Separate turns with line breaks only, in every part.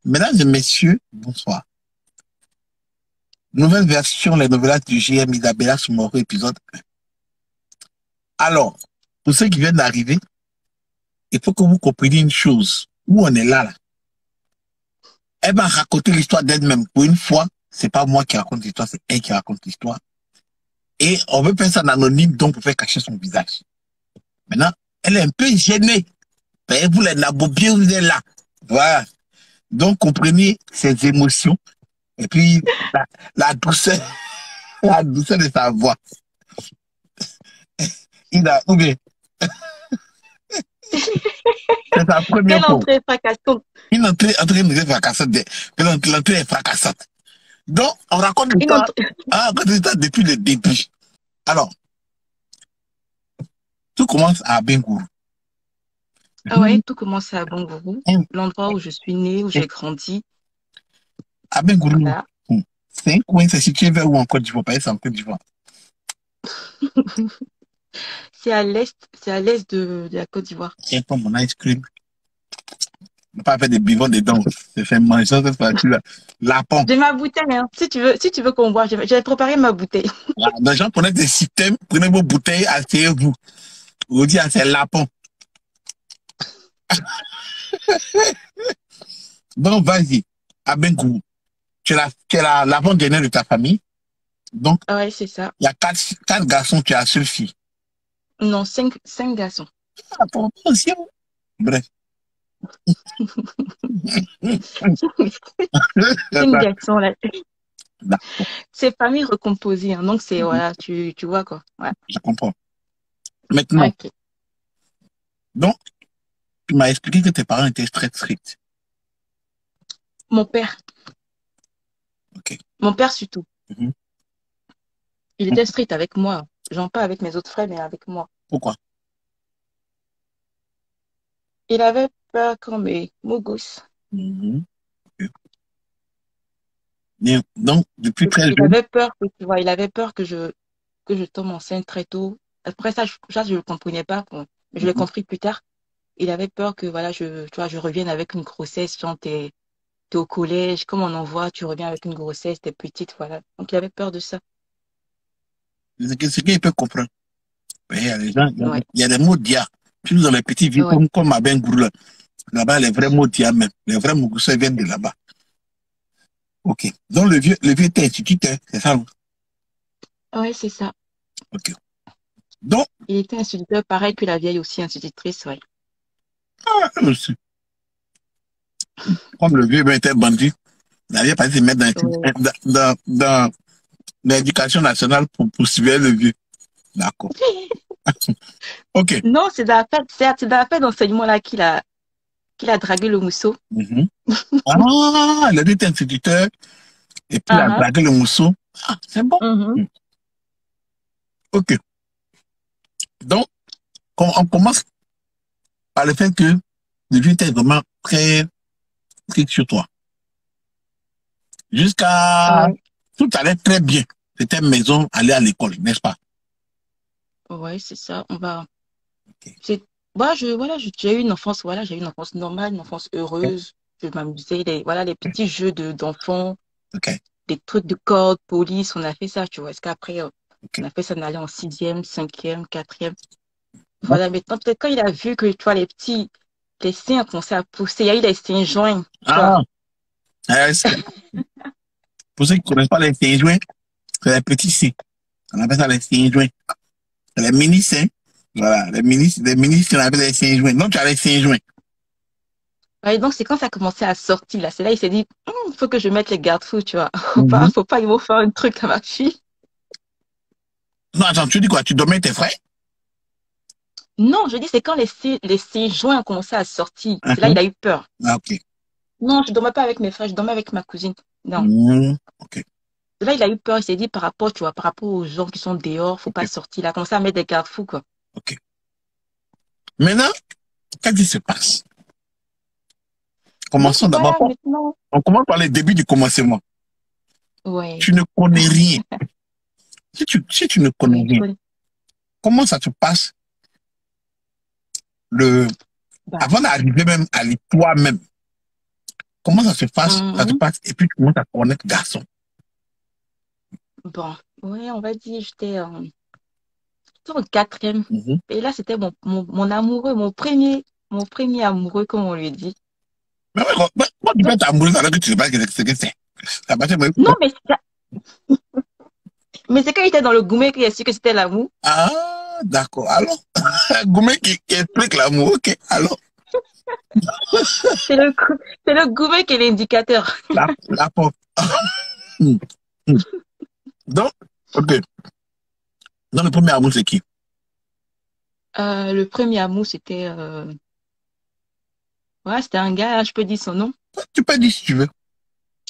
Mesdames et messieurs, bonsoir. Nouvelle version, les novellas du GM Isabella Soumoro, épisode 1. Alors, pour ceux qui viennent d'arriver, il faut que vous compreniez une chose. Où on est là. Elle va raconter l'histoire d'elle-même. Pour une fois, c'est pas moi qui raconte l'histoire, c'est elle qui raconte l'histoire. Et on veut faire ça en anonyme, donc pour faire cacher son visage. Maintenant, elle est un peu gênée. Vous, les nabobiers, vous êtes là. Voilà. Donc, comprenez ses émotions. Et puis, la douceur, la douceur de sa voix. Ou bien, c'est sa première
Quelle
fois.
entrée fracassante.
Une entrée fracassante. L'entrée est fracassante. Donc, on raconte
Une
l'histoire,
entrée...
depuis le début. Alors, tout commence à Bengourou.
Ah ouais, tout commence à Bongourou, l'endroit où je suis née, où j'ai grandi.
À Bengourou,
Voilà.
c'est un coin, c'est situé vers où en Côte d'Ivoire? Parce que c'est en Côte d'Ivoire.
C'est à l'est de la Côte d'Ivoire.
Tiens, comme mon ice cream. On n'a pas fait des bivons dedans. C'est fait manger cette fois-là. Lapon.
J'ai ma bouteille, hein. Si tu veux qu'on boive, j'ai préparé ma bouteille.
Les gens prenez des systèmes, prenez vos bouteilles, asseyez-vous. Vous dites, c'est lapon. Donc, vas-y, à Bengourou. Tu es l'avant-dernière de ta famille. Donc,
Ah ouais, c'est ça.
il y a quatre garçons, tu es la seule fille.
Non, cinq garçons.
Ah, attention. Bref.
Cinq garçons, là.
D'accord.
C'est famille recomposée, hein. Donc c'est, voilà, tu vois quoi. Ouais.
Je comprends. Maintenant,
Ok.
donc, tu m'as expliqué que tes parents étaient très stricts.
Mon père.
OK.
Mon père surtout.
Mhm.
Il était strict avec moi. Genre pas avec mes autres frères, mais avec moi.
Pourquoi?
Il avait peur qu'on me maugosse.
Mhm. OK. Donc, depuis très
Il
jeune.
avait peur que, tu vois, il avait peur que je tombe enceinte très tôt. Après ça, je le comprenais pas. Bon. Je l'ai
Mhm.
compris plus tard. Il avait peur que, voilà, tu vois, je revienne avec une grossesse. Genre, t'es au collège, comme on en voit, tu reviens avec une grossesse, t'es petite, voilà. Donc, il avait peur de ça.
Ce qu'il peut comprendre. Mais il y a des gens,
Ouais,
il y a des mots d'IA. Plus dans les petites villes
ouais.
comme à Bengourou, là-bas, les vrais mots d'IA même. Les vrais Mougoussais viennent de là-bas. OK. Donc, le vieux était instituteur, c'est ça?
Ouais, c'est ça.
OK. Donc,
Il était instituteur, pareil que la vieille aussi institutrice, ouais.
aussi, comme le vieux était bandit, il n'avait pas se mettre
Ouais.
dans l'éducation nationale pour poursuivre le vieux. D'accord. OK.
Non, c'est dans la fête d'enseignement là qu'il a dragué le mousseau.
Mhm. Ah, il a été instituteur et puis il a
Ah,
dragué le mousseau. Ah, c'est bon.
mhm.
OK. Donc, on commence par le fait que le vieux était vraiment très strict sur toi. Jusqu'à
Ouais,
tout allait très bien. C'était maison, aller à l'école, n'est-ce pas?
ouais, c'est ça.
OK.
C'est, voilà, j'ai eu une enfance, voilà, j'ai eu une enfance normale, une enfance heureuse. Je m'amusais, voilà, les petits jeux d'enfants,
OK.
des trucs de corde, police, on a fait ça, tu vois. Est-ce qu'après,
OK.
on a fait ça, on allait en sixième, cinquième, quatrième.
Bon.
Voilà, maintenant, peut-être quand il a vu que, tu vois, les seins ont commencé à pousser, il y a eu les seins joints, tu vois.
Ah, pour ceux qui ne connaissent pas les Saint-Jouin, c'est les petits C. On appelle ça les Saint-Jouin. C'est les mini-saints. Voilà, les mini on appelle les Saint-Jouin. Donc, tu as les Saint-Jouin.
Ouais, donc, c'est quand ça a commencé à sortir, là. C'est là, il s'est dit, il faut que je mette les garde-fous, tu vois.
Mhm.
Faut pas, ils vont faire un truc à ma fille.
Non, attends, tu dis quoi? Tu dormais avec tes frères?
Non, je dis, c'est quand les seins joints ont commencé à sortir. C'est là, il
Mhm.
a eu peur.
Ah, OK.
Non, je dormais pas avec mes frères, je dormais avec ma cousine. Non.
OK.
Là, il a eu peur, il s'est dit, par rapport, tu vois, par rapport aux gens qui sont dehors, faut pas
OK.
sortir. Il a commencé à mettre des garde-fous, quoi.
OK. Maintenant, qu'est-ce qui se passe?
Donc,
Commençons d'abord
voilà, maintenant.
on commence par les débuts du commencement.
Ouais.
Tu ne connais rien. Si tu ne connais
Ouais,
rien, comment ça te passe le,
bah,
avant d'arriver même à toi-même, Comment ça se passe? Ça se
Mhm.
passe et puis tu commences à connaître garçon.
Bon, ouais, on va dire, j'étais en quatrième.
Mhm.
Et là, c'était mon amoureux, mon premier amoureux, comme on lui dit.
Moi, tu peux
Donc,
être amoureux alors que tu sais pas ce que c'est. Ça marche,
non, mais c'est quand il était dans le gourmet qu'il a su que c'était l'amour.
ah, d'accord. Alors, Goumé qui explique l'amour. Ok. Alors,
C'est le gourmet qui est l'indicateur.
la porte. Hmm, hmm. Donc, ok. Donc, le premier amour, c'est qui?
Le premier amour, ouais, c'était un gars, je peux dire son nom.
Tu peux dire si tu veux.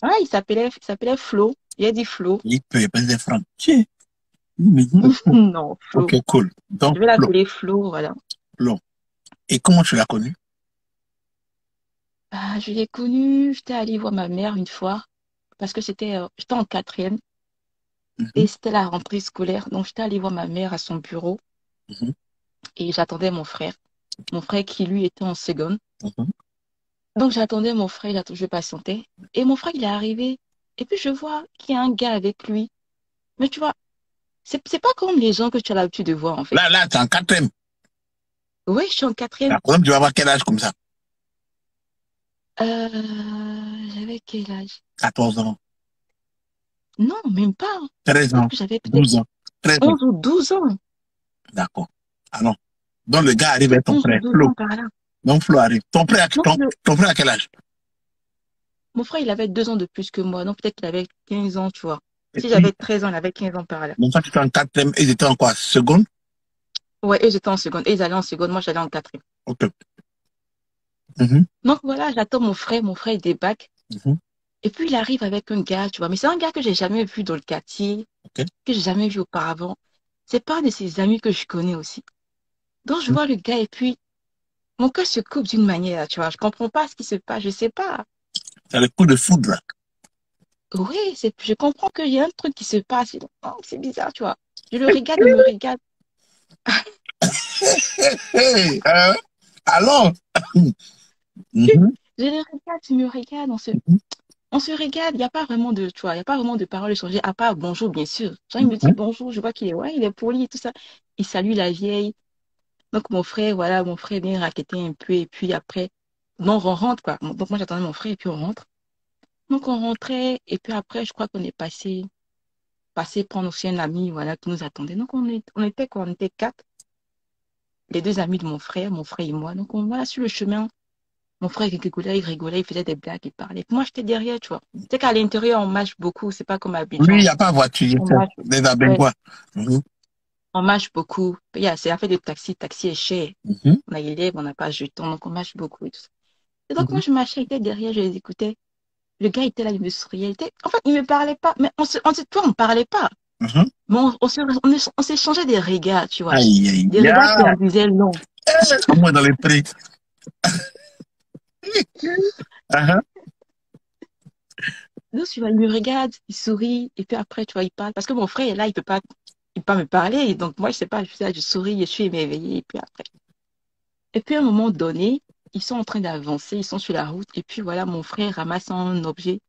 Ah, il s'appelait Flo. Il a dit Flo.
Il peut y des francs. Tiens. Mhm.
Non,
Ok,
Flo.
cool. Donc,
Je vais
Flo,
l'appeler Flo, voilà.
Flo. Et comment tu l'as connu?
Ah, je l'ai connu, j'étais allée voir ma mère une fois, parce que j'étais en quatrième, et
Mhm,
c'était la rentrée scolaire. Donc, j'étais allée voir ma mère à son bureau,
mhm,
et j'attendais mon frère. Mon frère qui, lui, était en seconde.
mhm.
Donc, j'attendais mon frère, je patientais. Et mon frère, il est arrivé. Et puis, je vois qu'il y a un gars avec lui. Mais tu vois, c'est pas comme les gens que tu as l'habitude de voir, en fait.
Là, t'es en quatrième.
Oui, je suis en quatrième.
La problème, tu vas avoir quel âge comme ça?
J'avais quel âge?
14 ans,
Non, même pas, hein.
13
Je pense
ans,
que j'avais peut-être
12 ans, 13 ans.
11 ou 12 ans.
D'accord. Alors, donc le gars arrive avec ton
11 ou
frère,
12
Flo.
ans par là.
Donc Flo arrive.
Donc,
Ton frère a quel âge?
mon frère, il avait 2 ans de plus que moi. Donc, peut-être qu'il avait 15 ans, tu vois.
Et
Si
puis,
j'avais 13 ans, il avait 15 ans par là.
donc quand tu étais en quatrième, ils étaient en quoi? Seconde?
Ouais, eux, j'étais en seconde. Et ils allaient en seconde. Moi, j'allais en quatrième.
Ok. Mhm,
Donc, voilà, j'attends mon frère. Mon frère, il débarque.
mhm,
Et puis, il arrive avec un gars, tu vois. Mais c'est un gars que j'ai jamais vu dans le quartier,
ok.
que j'ai jamais vu auparavant. C'est pas un de ses amis que je connais aussi. Donc, je
Mhm.
vois le gars et puis, mon cœur se coupe d'une manière, tu vois. Je comprends pas ce qui se passe. Je sais pas.
C'est le coup de foudre, là.
Oui, je comprends qu'il y a un truc qui se passe. Oh, c'est bizarre, tu vois. Je le regarde, il me regarde.
Hey, alors, mhm,
Je le regarde, il me regarde.
mhm,
On se regarde. Il n'y a pas vraiment de, tu vois, il y a pas vraiment de paroles échangées, à part bonjour, bien sûr. Genre, il me dit
mhm.
bonjour. Je vois qu'il est, ouais, il est poli et tout ça. Il salue la vieille. Donc, mon frère, voilà, mon frère vient raqueter un peu. Et puis après, non, on rentre, quoi. Donc, moi, j'attendais mon frère et puis on rentre. Donc, on rentrait. Et puis après, je crois qu'on est passé prendre aussi un ami, voilà, qui nous attendait. Donc, on était quoi? On était quatre. Les deux amis de mon frère et moi. Donc, voilà, sur le chemin, mon frère il rigolait, il faisait des blagues, il parlait. Moi, j'étais derrière, tu vois. C'est qu'à l'intérieur, on mâche beaucoup, c'est pas comme à
Lui, il
Abidjan.
n'y a pas de voiture, il
On
fait
mâche,
des
ouais,
abébois. Mhm,
on mâche beaucoup. C'est affaire de taxi, taxi est cher.
mhm,
On a élève, on n'a pas de jeton, donc on mâche beaucoup et tout ça. Et donc,
mhm,
moi, je marchais, il était derrière, je les écoutais. Le gars était là, il me souriait. En fait, il me parlait pas, mais on parlait pas.
mhm.
Mais on s'échangeait des regards, tu vois.
Aïe, aïe,
Des regards qui en
aïe.
disaient long.
Moi, dans les prix. Ah,
Donc, tu vois, il me regarde, il sourit, et puis après, tu vois, il parle. Parce que mon frère est là, il peut pas me parler. Et donc, moi, je sais pas, je suis là, je souris, je suis émerveillée, et puis après. Et puis, à un moment donné, ils sont en train d'avancer, ils sont sur la route, et puis voilà, mon frère ramasse un objet.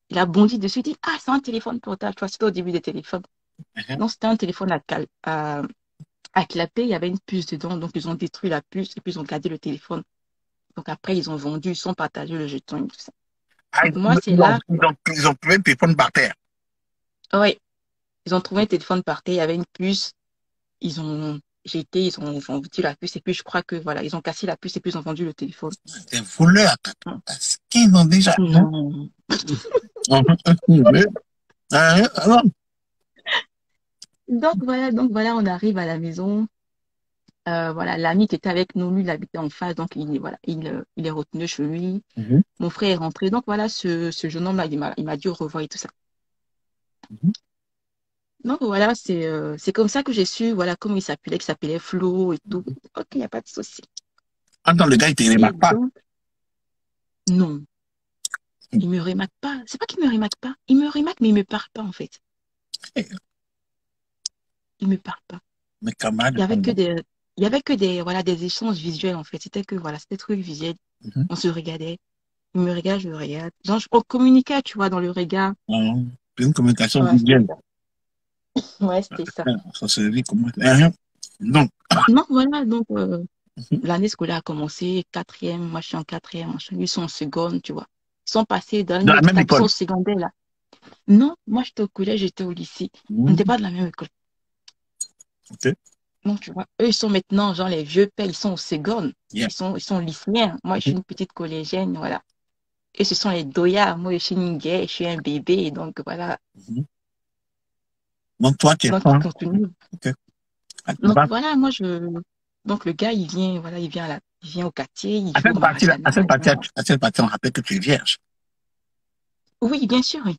Il a bondi dessus, il dit, ah, c'est un téléphone portable. Tu vois, c'était au début des téléphones.
ah.
Non, c'était un téléphone à clapper, il y avait une puce dedans, donc ils ont détruit la puce, et puis ils ont gardé le téléphone. Donc après, ils ont vendu, ils sont partagés le jeton et tout ça.
Ah,
Donc moi, c'est là,
ils ont trouvé le téléphone par terre.
ouais, ils ont trouvé un téléphone par terre, il y avait une puce. Ils ont vendu la puce et puis je crois que voilà, ils ont cassé la puce et puis ils ont vendu le téléphone.
Des voleurs.
Mm.
À 15 ans déjà. Hein?
Non.
Mais, alors,
Donc voilà, on arrive à la maison. Voilà, l'ami qui était avec nous, lui, il habitait en face, donc il est retenu chez lui.
mhm,
Mon frère est rentré. Donc voilà, ce jeune homme-là, il m'a dit au revoir et tout ça.
mhm.
Donc voilà, c'est comme ça que j'ai su, voilà, comment qu'il s'appelait Flo et tout. Ok, il n'y a pas de souci.
Attends, le gars, il te
Et
remarque pas.
donc, non, il me remarque pas. C'est pas qu'il me remarque pas. Il me remarque, mais il me parle pas, en fait. Il me parle pas.
Mes camarades
Il y avait que
pendant.
des, voilà, des échanges visuels, en fait. C'était que, voilà, c'était truc visuel.
Mhm,
On se regardait. Il me regarde, je le regarde. Genre, on communiquait, tu vois, dans le regard.
Une communication
Ouais, c'était
visuelle.
ça. Ouais, c'était ça.
Ça se dit comment. Donc,
Non, voilà, donc
mhm.
l'année scolaire a commencé, quatrième, moi je suis en quatrième, machin, ils sont en seconde, tu vois. Ils sont passés dans
Dans la
notre
même
étape, ils sont
école.
au secondaire, là. Non, moi j'étais au collège, j'étais au lycée. On n'était
Mhm.
pas de la même école.
OK.
Donc, tu vois, eux, ils sont maintenant, genre, les vieux pères, ils sont au seconde.
Yeah.
Ils sont lycéens. Moi, je suis
Mhm.
une petite collégienne, voilà. Et ce sont les doyards. Moi, je suis une guerre, je suis un bébé. Donc, voilà.
Mhm. Donc, toi, tu es
Donc, ils
pas.
continuent.
OK. Ah, tu
Donc,
vas-
voilà, moi, je. Donc, le gars, il vient, voilà, il vient au quartier, il
À
joue au
cette partie, à
Maracana.
cette partie, à cette partie, on rappelle que tu es vierge.
Oui, bien sûr, oui.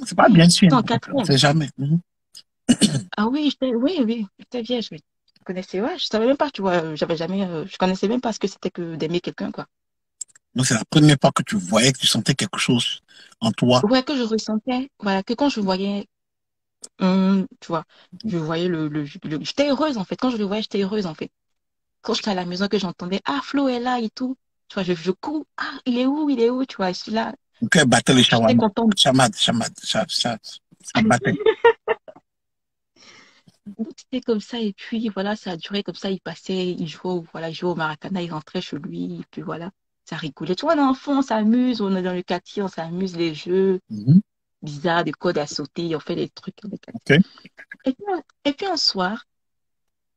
C'est pas bien sûr.
J'étais en
On ne
quatrième.
sait jamais. Mhm.
Ah oui, oui, j'étais vierge, oui. Je connaissais, ouais, je savais même pas, tu vois, j'avais jamais, je connaissais même pas ce que c'était que d'aimer quelqu'un, quoi.
Donc, c'est la première fois que tu voyais, que tu sentais quelque chose en toi.
Ouais, que je ressentais, voilà, que quand je voyais tu vois, je voyais j'étais heureuse en fait. Quand je le voyais, j'étais heureuse en fait. Quand j'étais à la maison, que j'entendais, ah, Flo est là et tout. Tu vois, je cours, ah, il est où, tu vois, je suis là.
Mon cœur battait le
J'étais
shawarma.
contente.
Ça battait.
Donc, c'était comme ça, et puis voilà, ça a duré comme ça. Il passait, voilà, il jouait au Maracana, il rentrait chez lui, et puis voilà, ça rigolait. Tu vois, l'enfant, on s'amuse, on est dans le quartier, on s'amuse, les jeux
Mhm.
bizarres, des codes à sauter, on fait des trucs dans le quartier.
OK.
Et puis un soir,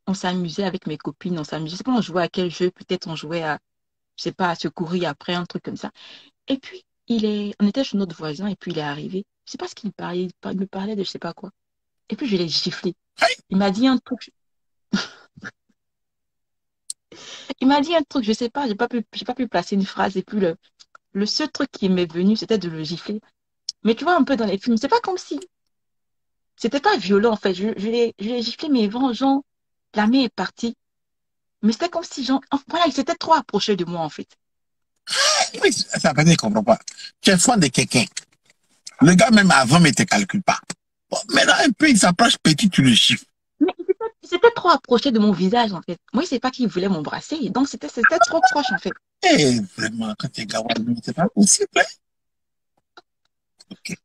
on s'amusait avec mes copines, on s'amusait. Je sais pas, on jouait à quel jeu, peut-être on jouait à, je sais pas, à se courir après, un truc comme ça. Et puis, on était chez notre voisin, et puis il est arrivé. Je sais pas ce qu'il parlait, il me parlait de je sais pas quoi. Et puis je l'ai giflé. Il m'a dit un truc, il m'a dit un truc, je sais pas, j'ai pas pu placer une phrase, et puis le seul truc qui m'est venu, c'était de le gifler. Mais tu vois, un peu dans les films, c'est pas comme si, c'était pas violent, en fait. Je l'ai giflé, mais vengeant, la main est partie. Mais c'était comme si, genre, voilà, il s'était trop approché de moi, en fait.
Oui, ça veut dire, je comprends pas. Tu es fan de quelqu'un. Le gars, même avant, ne te calcule pas. Bon, maintenant, un peu, il s'approche petit, tu le chiffres.
Mais il s'était trop approché de mon visage, en fait. Moi, c'est pas qu'il voulait m'embrasser. Donc, c'était trop proche, en fait.
Eh, vraiment, quand tu es gawa, c'est pas possible. Hein. OK.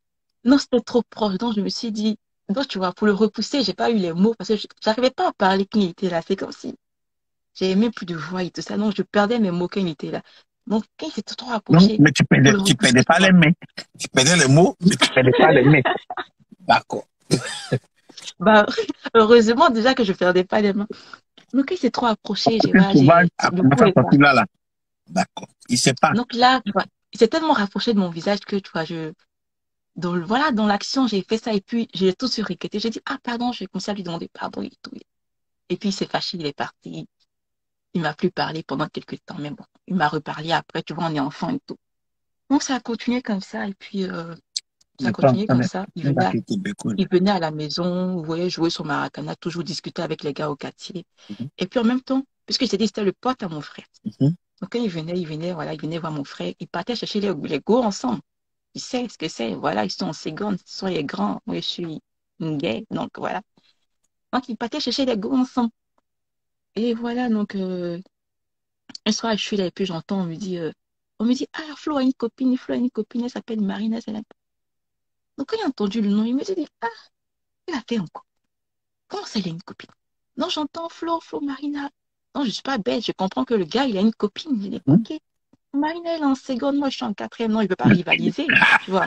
Non, c'était trop proche. Donc, je me suis dit, donc, tu vois, pour le repousser, j'ai pas eu les mots parce que j'arrivais pas à parler quand il était là. C'est comme si j'avais même plus de voix et tout ça. Donc, je perdais mes mots quand il était là. Donc, quand il s'était trop
Non,
approché
mais
pour le
tu
repousser,
perdais
tu
pas les
vois.
mains. Tu perdais les mots, mais tu perdais pas les mains. D'accord.
Bah, heureusement, déjà que je perdais pas les mains. Donc, quand il s'est trop approché,
Aucun sauvage a
le coup
commencé à
est
sortir
parti.
là, là. D'accord. Il sait pas.
Donc là, tu vois, il s'est tellement rapproché de mon visage que, tu vois, voilà, dans l'action, j'ai fait ça et puis j'ai tout surréquêté. J'ai dit, ah, pardon, j'ai commencé à lui demander pardon et tout. Et puis il s'est fâché, il est parti. Il m'a plus parlé pendant quelques temps, mais bon, il m'a reparlé après, tu vois, on est enfant et tout. Donc ça a continué comme ça et puis ça a
Le temps,
continué comme ça. Il
on a
venait,
quitté Bécoul.
il venait à la maison, vous voyez, jouer sur Maracana, toujours discuter avec les gars au quartier.
Mhm,
Et puis en même temps, puisque j'ai dit c'était le pote à mon frère.
mhm.
Donc quand voilà, il venait voir mon frère. Ils partaient chercher les go ensemble. Il sait ce que c'est. Voilà, ils sont en seconde, ce sont les grands. Moi, je suis une gay, donc voilà. Donc ils partaient chercher les go ensemble. Et voilà, donc un soir, je suis là et puis j'entends, on me dit, ah, Flo a une copine, elle s'appelle Marina. Donc quand il a entendu le nom, il me dit, ah, il a fait encore. Comment ça, il a une copine? Non, j'entends Flo, Marina. Non, je suis pas bête, je comprends que le gars, il a une copine. Je dis, ok. Marina, elle est en seconde, moi, je suis en quatrième. Non, il ne veut pas rivaliser, tu vois.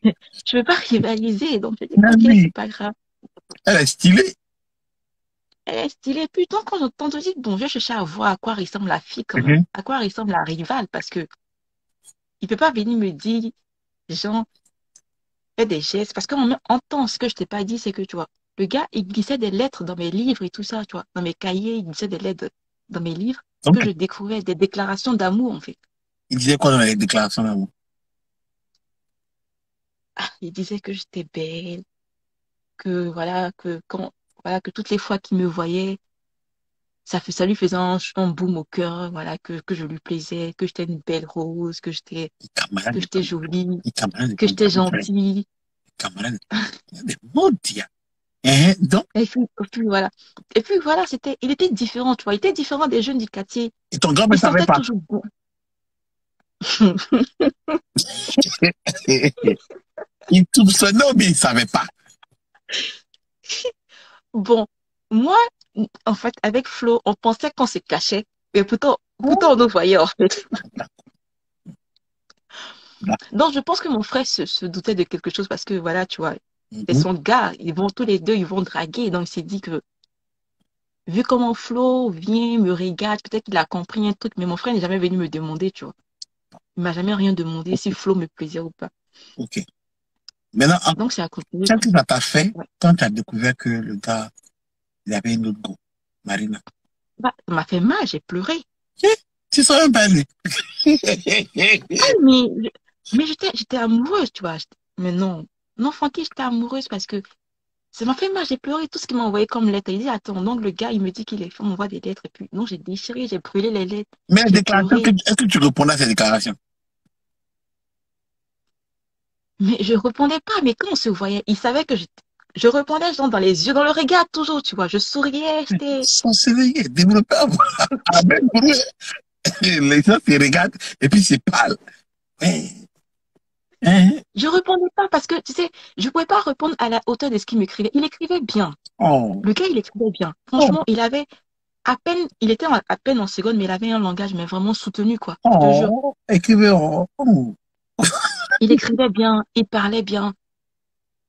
Je ne veux pas rivaliser. Donc, je dis, ok,
Mais
c'est pas grave.
elle est stylée.
Elle est stylée. Puis, donc, quand j'entends, je dis, bon, je cherchais à voir à quoi ressemble la fille quand même.
Mhm.
À quoi ressemble la rivale. Parce que il ne peut pas venir me dire, genre, fais des gestes. Parce qu'on entend ce que je t'ai pas dit, c'est que, tu vois, le gars, il glissait des lettres dans mes livres et tout ça, tu vois. Dans mes cahiers, il glissait des lettres dans mes livres. Que
Donc,
je découvrais des déclarations d'amour, en fait.
il disait quoi dans les déclarations d'amour?
Ah, il disait que j'étais belle, que voilà, voilà, que toutes les fois qu'il me voyait, ça lui faisait un boum au cœur, voilà, que je lui plaisais, que j'étais une belle rose, que j'étais,
Les camarades,
que j'étais jolie,
les camarades,
que j'étais gentille.
les camarades. Il y a des mots, il y a. Donc,
Et puis, voilà. Et puis voilà, il était différent, tu vois. Il était différent des jeunes du quartier.
et ton grand ne
Il
savait
sentait
pas.
toujours bon.
Il soupçonnait ou bien il savait pas.
Bon, moi, en fait, avec Flo, on pensait qu'on se cachait. Mais pourtant, on nous voyait, en fait. Donc, je pense que mon frère se doutait de quelque chose parce que, voilà, tu vois, c'est
Mhm.
son gars. Tous les deux, ils vont draguer. Donc, il s'est dit que, vu comment Flo vient, me regarde, peut-être qu'il a compris un truc, mais mon frère n'est jamais venu me demander, tu vois. Il m'a jamais rien demandé si Flo me plaisait ou pas.
Ok. Maintenant,
Donc, c'est à continuer,
qu'est-ce
quoi.
que ça t'a fait
Ouais.
quand tu as découvert que le gars, il avait une autre go, Marina?
Bah, ça m'a fait mal, j'ai pleuré.
Eh, tu saurais même pas lui.
Ah, mais j'étais amoureuse, tu vois. Mais non. Non, Francky, j'étais amoureuse parce que ça m'a fait mal, j'ai pleuré tout ce qu'il m'a envoyé comme lettre. Il dit, attends, donc le gars, il me dit qu'il est fait, on m'envoie des lettres. Et puis, non, j'ai déchiré, j'ai brûlé les lettres,
Mais la
j'ai
déclaration,
pleuré.
est-ce que tu répondais à ces déclarations?
Mais je répondais pas, mais quand on se voyait, il savait que je répondais genre dans les yeux, dans le regard toujours, tu vois. Je souriais, j'étais.
Son CV, développé à même bruit. Les gens se regardent et puis c'est pâle. Ouais. Hein?
Je répondais pas parce que, tu sais, je pouvais pas répondre à la hauteur de ce qu'il m'écrivait. Il écrivait bien.
Oh,
Le gars, il écrivait bien.
oh,
Franchement, il était à peine en seconde, mais il avait un langage, mais vraiment soutenu, quoi. Je te jure.
oh, écrivez, oh, oh,
Il écrivait bien, il parlait bien,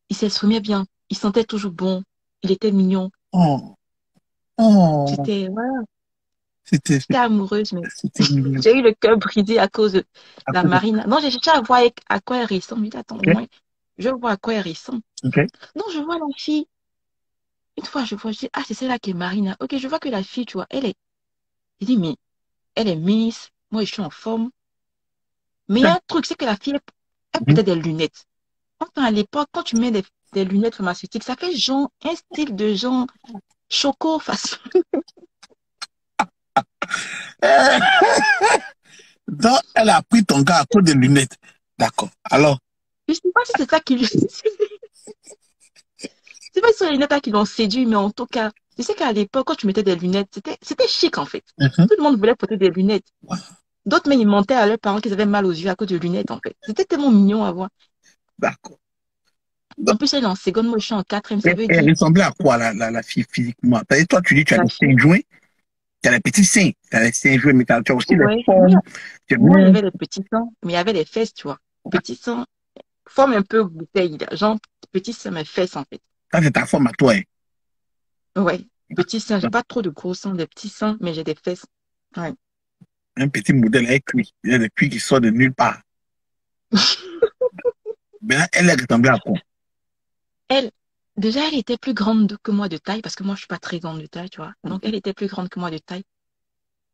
il s'exprimait bien, il sentait toujours bon, il était mignon.
oh, oh.
Voilà,
C'était,
j'étais amoureuse, mais
c'était mignon.
j'ai eu le cœur brisé à cause de
À
la
cause de-
marine. Non, j'ai cherché à voir à quoi elle ressemble. Je dis, attends, au
Ok,
moins, je vois à quoi elle ressemble.
ok.
Non, je vois la fille. Une fois, je dis, ah, c'est celle-là qui est Marina. Ok, je vois que la fille, tu vois, je dis, mais elle est mince, moi, je suis en forme. Mais il y a un truc, c'est que la fille, elle
Mhm.
portait des lunettes. Enfin, à l'époque, quand tu mets des lunettes pharmaceutiques, ça fait genre, un style de genre choco façon.
Donc, elle a pris ton gars à cause des lunettes. D'accord. Alors,
Je sais pas si c'est ça qui lui. C'est pas si c'est les lunettes là qui l'ont séduit, mais en tout cas, tu sais qu'à l'époque, quand tu mettais des lunettes, c'était chic en fait.
mhm.
Tout le monde voulait porter des lunettes. D'autres, mais ils mentaient à leurs parents qu'ils avaient mal aux yeux à cause de lunettes en fait. C'était tellement mignon à voir.
D'accord. Donc,
En plus, elle est en seconde, moi je suis en quatrième, ça veut
elle
dire
ressemblait à quoi, la fille, physiquement? Parce que toi, tu dis, tu as
la
les
fille.
seins joints, tu as les petits seins, tu as les seins joints, mais tu as aussi les
Ouais,
formes. Tu es
moi il y
bien.
avait les petits seins, mais il y avait les fesses, tu vois. Petits seins, forme un peu bouteille, là. Genre petits seins, mes fesses en fait.
Ça, c'est ta forme à toi. Hein.
Ouais, petits seins, j'ai pas trop de gros seins, des petits seins, mais j'ai des fesses. Ouais.
Un petit modèle avec cuit. Il y a des cuits qui sortent de nulle part. Mais là, elle est ressemblée à quoi?
Elle, déjà, elle était plus grande que moi de taille, parce que moi, je suis pas très grande de taille, tu vois. Donc, elle était plus grande que moi de taille.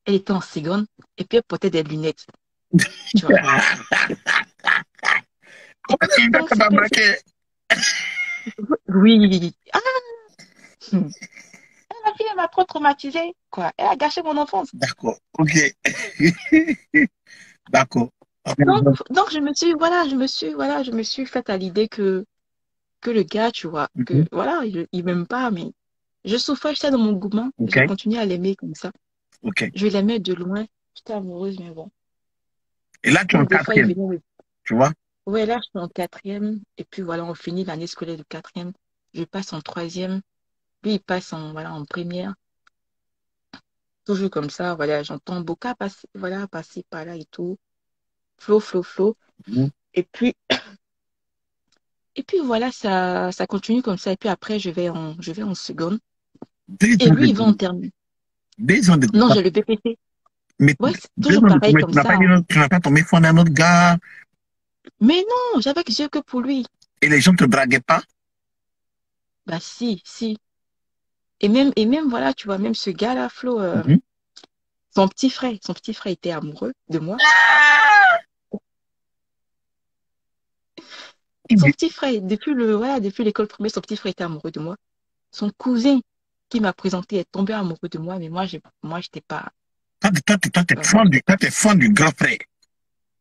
Elle était en seconde, et puis elle portait des lunettes, tu vois.
Combien de lunettes
Donc,
ça t'a marqué?
oui. Ah, la fille, elle m'a trop traumatisée, quoi. Elle a gâché mon enfance.
D'accord. OK. D'accord.
Donc, je me suis faite à l'idée que le gars, tu vois, que,
Mhm.
voilà, il m'aime pas, mais je souffrais, j'étais dans mon gourmand. J'ai
OK.
continué à l'aimer comme ça.
OK.
Je l'aimais de loin. J'étais amoureuse, mais bon.
Et là, tu es en
Donc, des fois, il
quatrième,
venait
tu vois?
ouais, là, je suis en quatrième. Et puis voilà, on finit l'année scolaire de quatrième. Je passe en troisième. Lui, il passe en première. Toujours comme ça, voilà, j'entends Boca passer, voilà, passer par là et tout. Flow, flow, flow.
Mhm.
Et puis, et puis voilà, ça continue comme ça. Et puis après, je vais en seconde.
Deux
Et
ans
lui,
de,
il va en terminale.
deux ans de,
Non, j'ai le BPC.
mais
Ouais, c'est
deux
toujours
ans de,
pareil
mais
comme
tu n'as
ça,
pas dit,
hein.
tu n'as pas tombé fond d'un autre gars
Mais non, j'avais que yeux que pour lui.
et les gens te draguaient pas?
Bah si, si. Et même, voilà, tu vois, même ce gars-là, Flo,
Mhm.
son petit frère était amoureux de moi. Son petit frère, depuis l'école primaire, son petit frère était amoureux de moi. Son cousin qui m'a présenté est tombé amoureux de moi, mais moi, j'étais pas. Moi,
Toi, t'es fan du grand frère.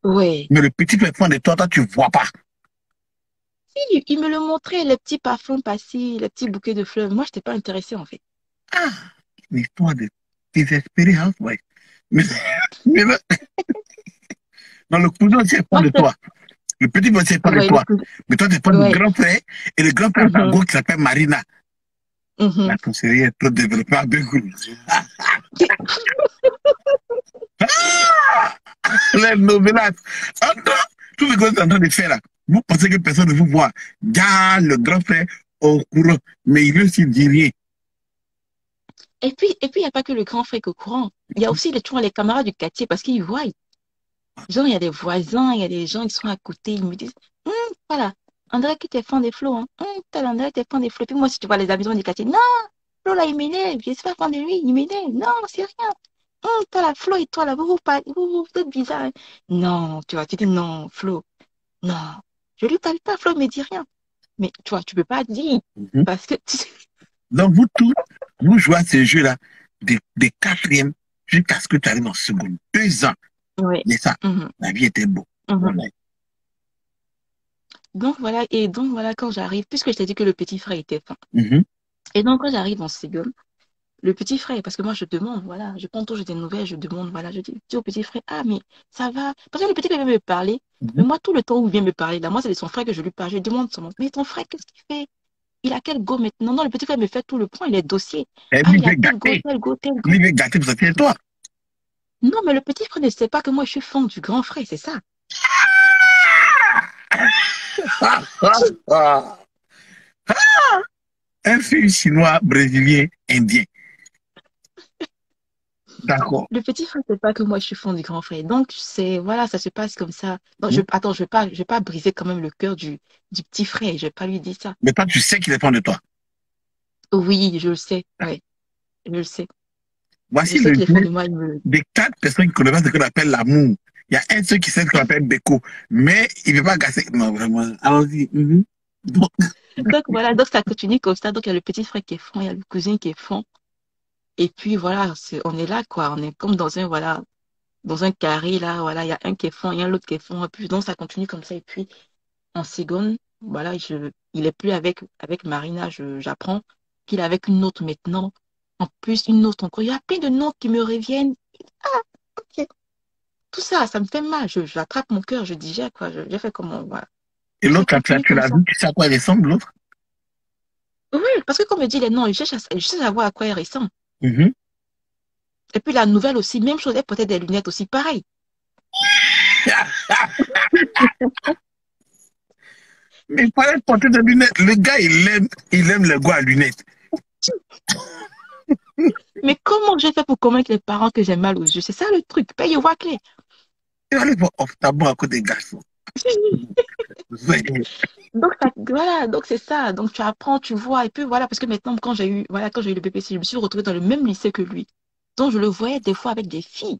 ouais,
Mais le petit frère fan de toi, toi, tu vois pas.
Si, il me le montrait, les petits parfums passés, les petits bouquets de fleurs. Moi, je n'étais pas intéressée, en fait.
Ah, une histoire de désespéré, hein, ouais. Mais, mais là, non, le cousin aussi est fond
Moi,
de
je
toi. Le petit aussi est fond de
ouais, le
toi.
plus...
Mais toi, tu es fond du
Ouais.
grand frère. Et le grand frère à ta
Mhm,
gauche qui s'appelle Marina. La
mhm.
conseillère est trop développée à Bégoul. Les novelas. Attends, tout ce que vous êtes en train de faire là, vous pensez que personne ne vous voit. Déjà, le grand frère au courant, mais il ne aussi dit rien.
Il n'y a pas que le grand frère qui est au courant. Il y a aussi toujours les camarades du quartier parce qu'ils voient. Genre, il y a des voisins, il y a des gens qui sont à côté, ils me disent, voilà, on dirait que tu es fan des flots, hein. On dirait que tu es fan des flots. Puis moi, si tu vois les habitants du quartier, non, Flo, là, il m'énerve, je suis pas fan de lui, il m'énerve. Non, c'est rien. Toi, la Flo et toi, là, vous êtes bizarres, hein. Non, tu vois, tu dis non, Flo, non. Je lui parle pas, Flo, il me dit rien. Mais tu vois, tu peux pas dire,
Mhm.
parce que,
Donc, vous tous, vous jouez à ces jeux-là des quatrièmes jusqu'à ce que tu arrives en seconde. 2 ans.
ouais.
Mais ça,
Mhm,
la vie était beau.
mhm.
Voilà.
Donc voilà, quand j'arrive, puisque je t'ai dit que le petit frère était fin.
Mhm.
Et donc, quand j'arrive en seconde, le petit frère, parce que moi, je demande, voilà, je prends toujours des nouvelles, je demande, voilà, je dis au petit frère, ah, mais ça va. Parce que le petit frère vient me parler,
Mhm.
mais moi, tout le temps où il vient me parler, là, moi, c'est de son frère que je lui parle. Je demande son nom, mais ton frère, qu'est-ce qu'il fait? Il a quel go maintenant? Non, le petit frère me fait tout le point, il est dossier.
Et
Ah,
lui, il
il a
veut
tel go,
gâter.
tel go, tel
Lui,
go.
il veut gâter pour sortir de toi.
Non, mais le petit frère ne sait pas que moi, je suis fan du grand frère, c'est ça.
Ah, ah, ah. Un film chinois, brésilien, indien. D'accord.
Le petit frère ne sait pas que moi, je suis fan du grand frère. Donc, voilà, ça se passe comme ça. Donc,
Mhm.
attends, je vais pas briser quand même le cœur du petit frère, je vais pas lui dire ça.
Mais toi, tu sais qu'il dépend de toi.
Oui, je le sais, ouais, je le sais. Je
Voici
sais
le
qu'il est fond
jeu
de moi, il me...
des 4 personnes qui connaissent pas ce qu'on appelle l'amour. Il y a un seul qui sait ce qu'on appelle Beko, mais il ne veut pas gasser. Non, vraiment. Allons-y. Mhm. Donc,
Donc voilà, donc ça continue comme ça. Donc il y a le petit frère qui est fond, il y a le cousin qui est fond. Et puis voilà, on est là, quoi. On est comme voilà, dans un carré, là, voilà, il y a un qui est fond, il y a l'autre qui est fond. Et puis donc ça continue comme ça. Et puis en seconde, voilà, il est plus avec Marina, j'apprends qu'il est avec une autre maintenant. En plus, une autre encore. Il y a plein de noms qui me reviennent. Ah, ok. Tout ça, ça me fait mal. J'attrape mon cœur, je digère, quoi. J'ai fait comment, voilà.
et
Et ça
l'autre, là,
continue
tu
comme
l'as
ça.
vu, tu sais à quoi il ressemble, l'autre?
Oui, parce que comme me dit les noms, je cherche à voir à quoi il ressemble.
Mhm.
Et puis la nouvelle aussi, même chose, elle portait des lunettes aussi, pareil.
Mais il fallait porter des lunettes. Le gars, il aime les gars à lunettes.
Mais comment j'ai fait pour convaincre les parents que j'ai mal aux yeux? C'est ça le truc, paye au clair.
Il fallait voir ophtalmo à cause des garçons.
Donc voilà, donc c'est ça. Donc tu apprends, tu vois, et puis voilà, parce que maintenant, quand j'ai eu le BPC, je me suis retrouvée dans le même lycée que lui. Donc je le voyais des fois avec des filles.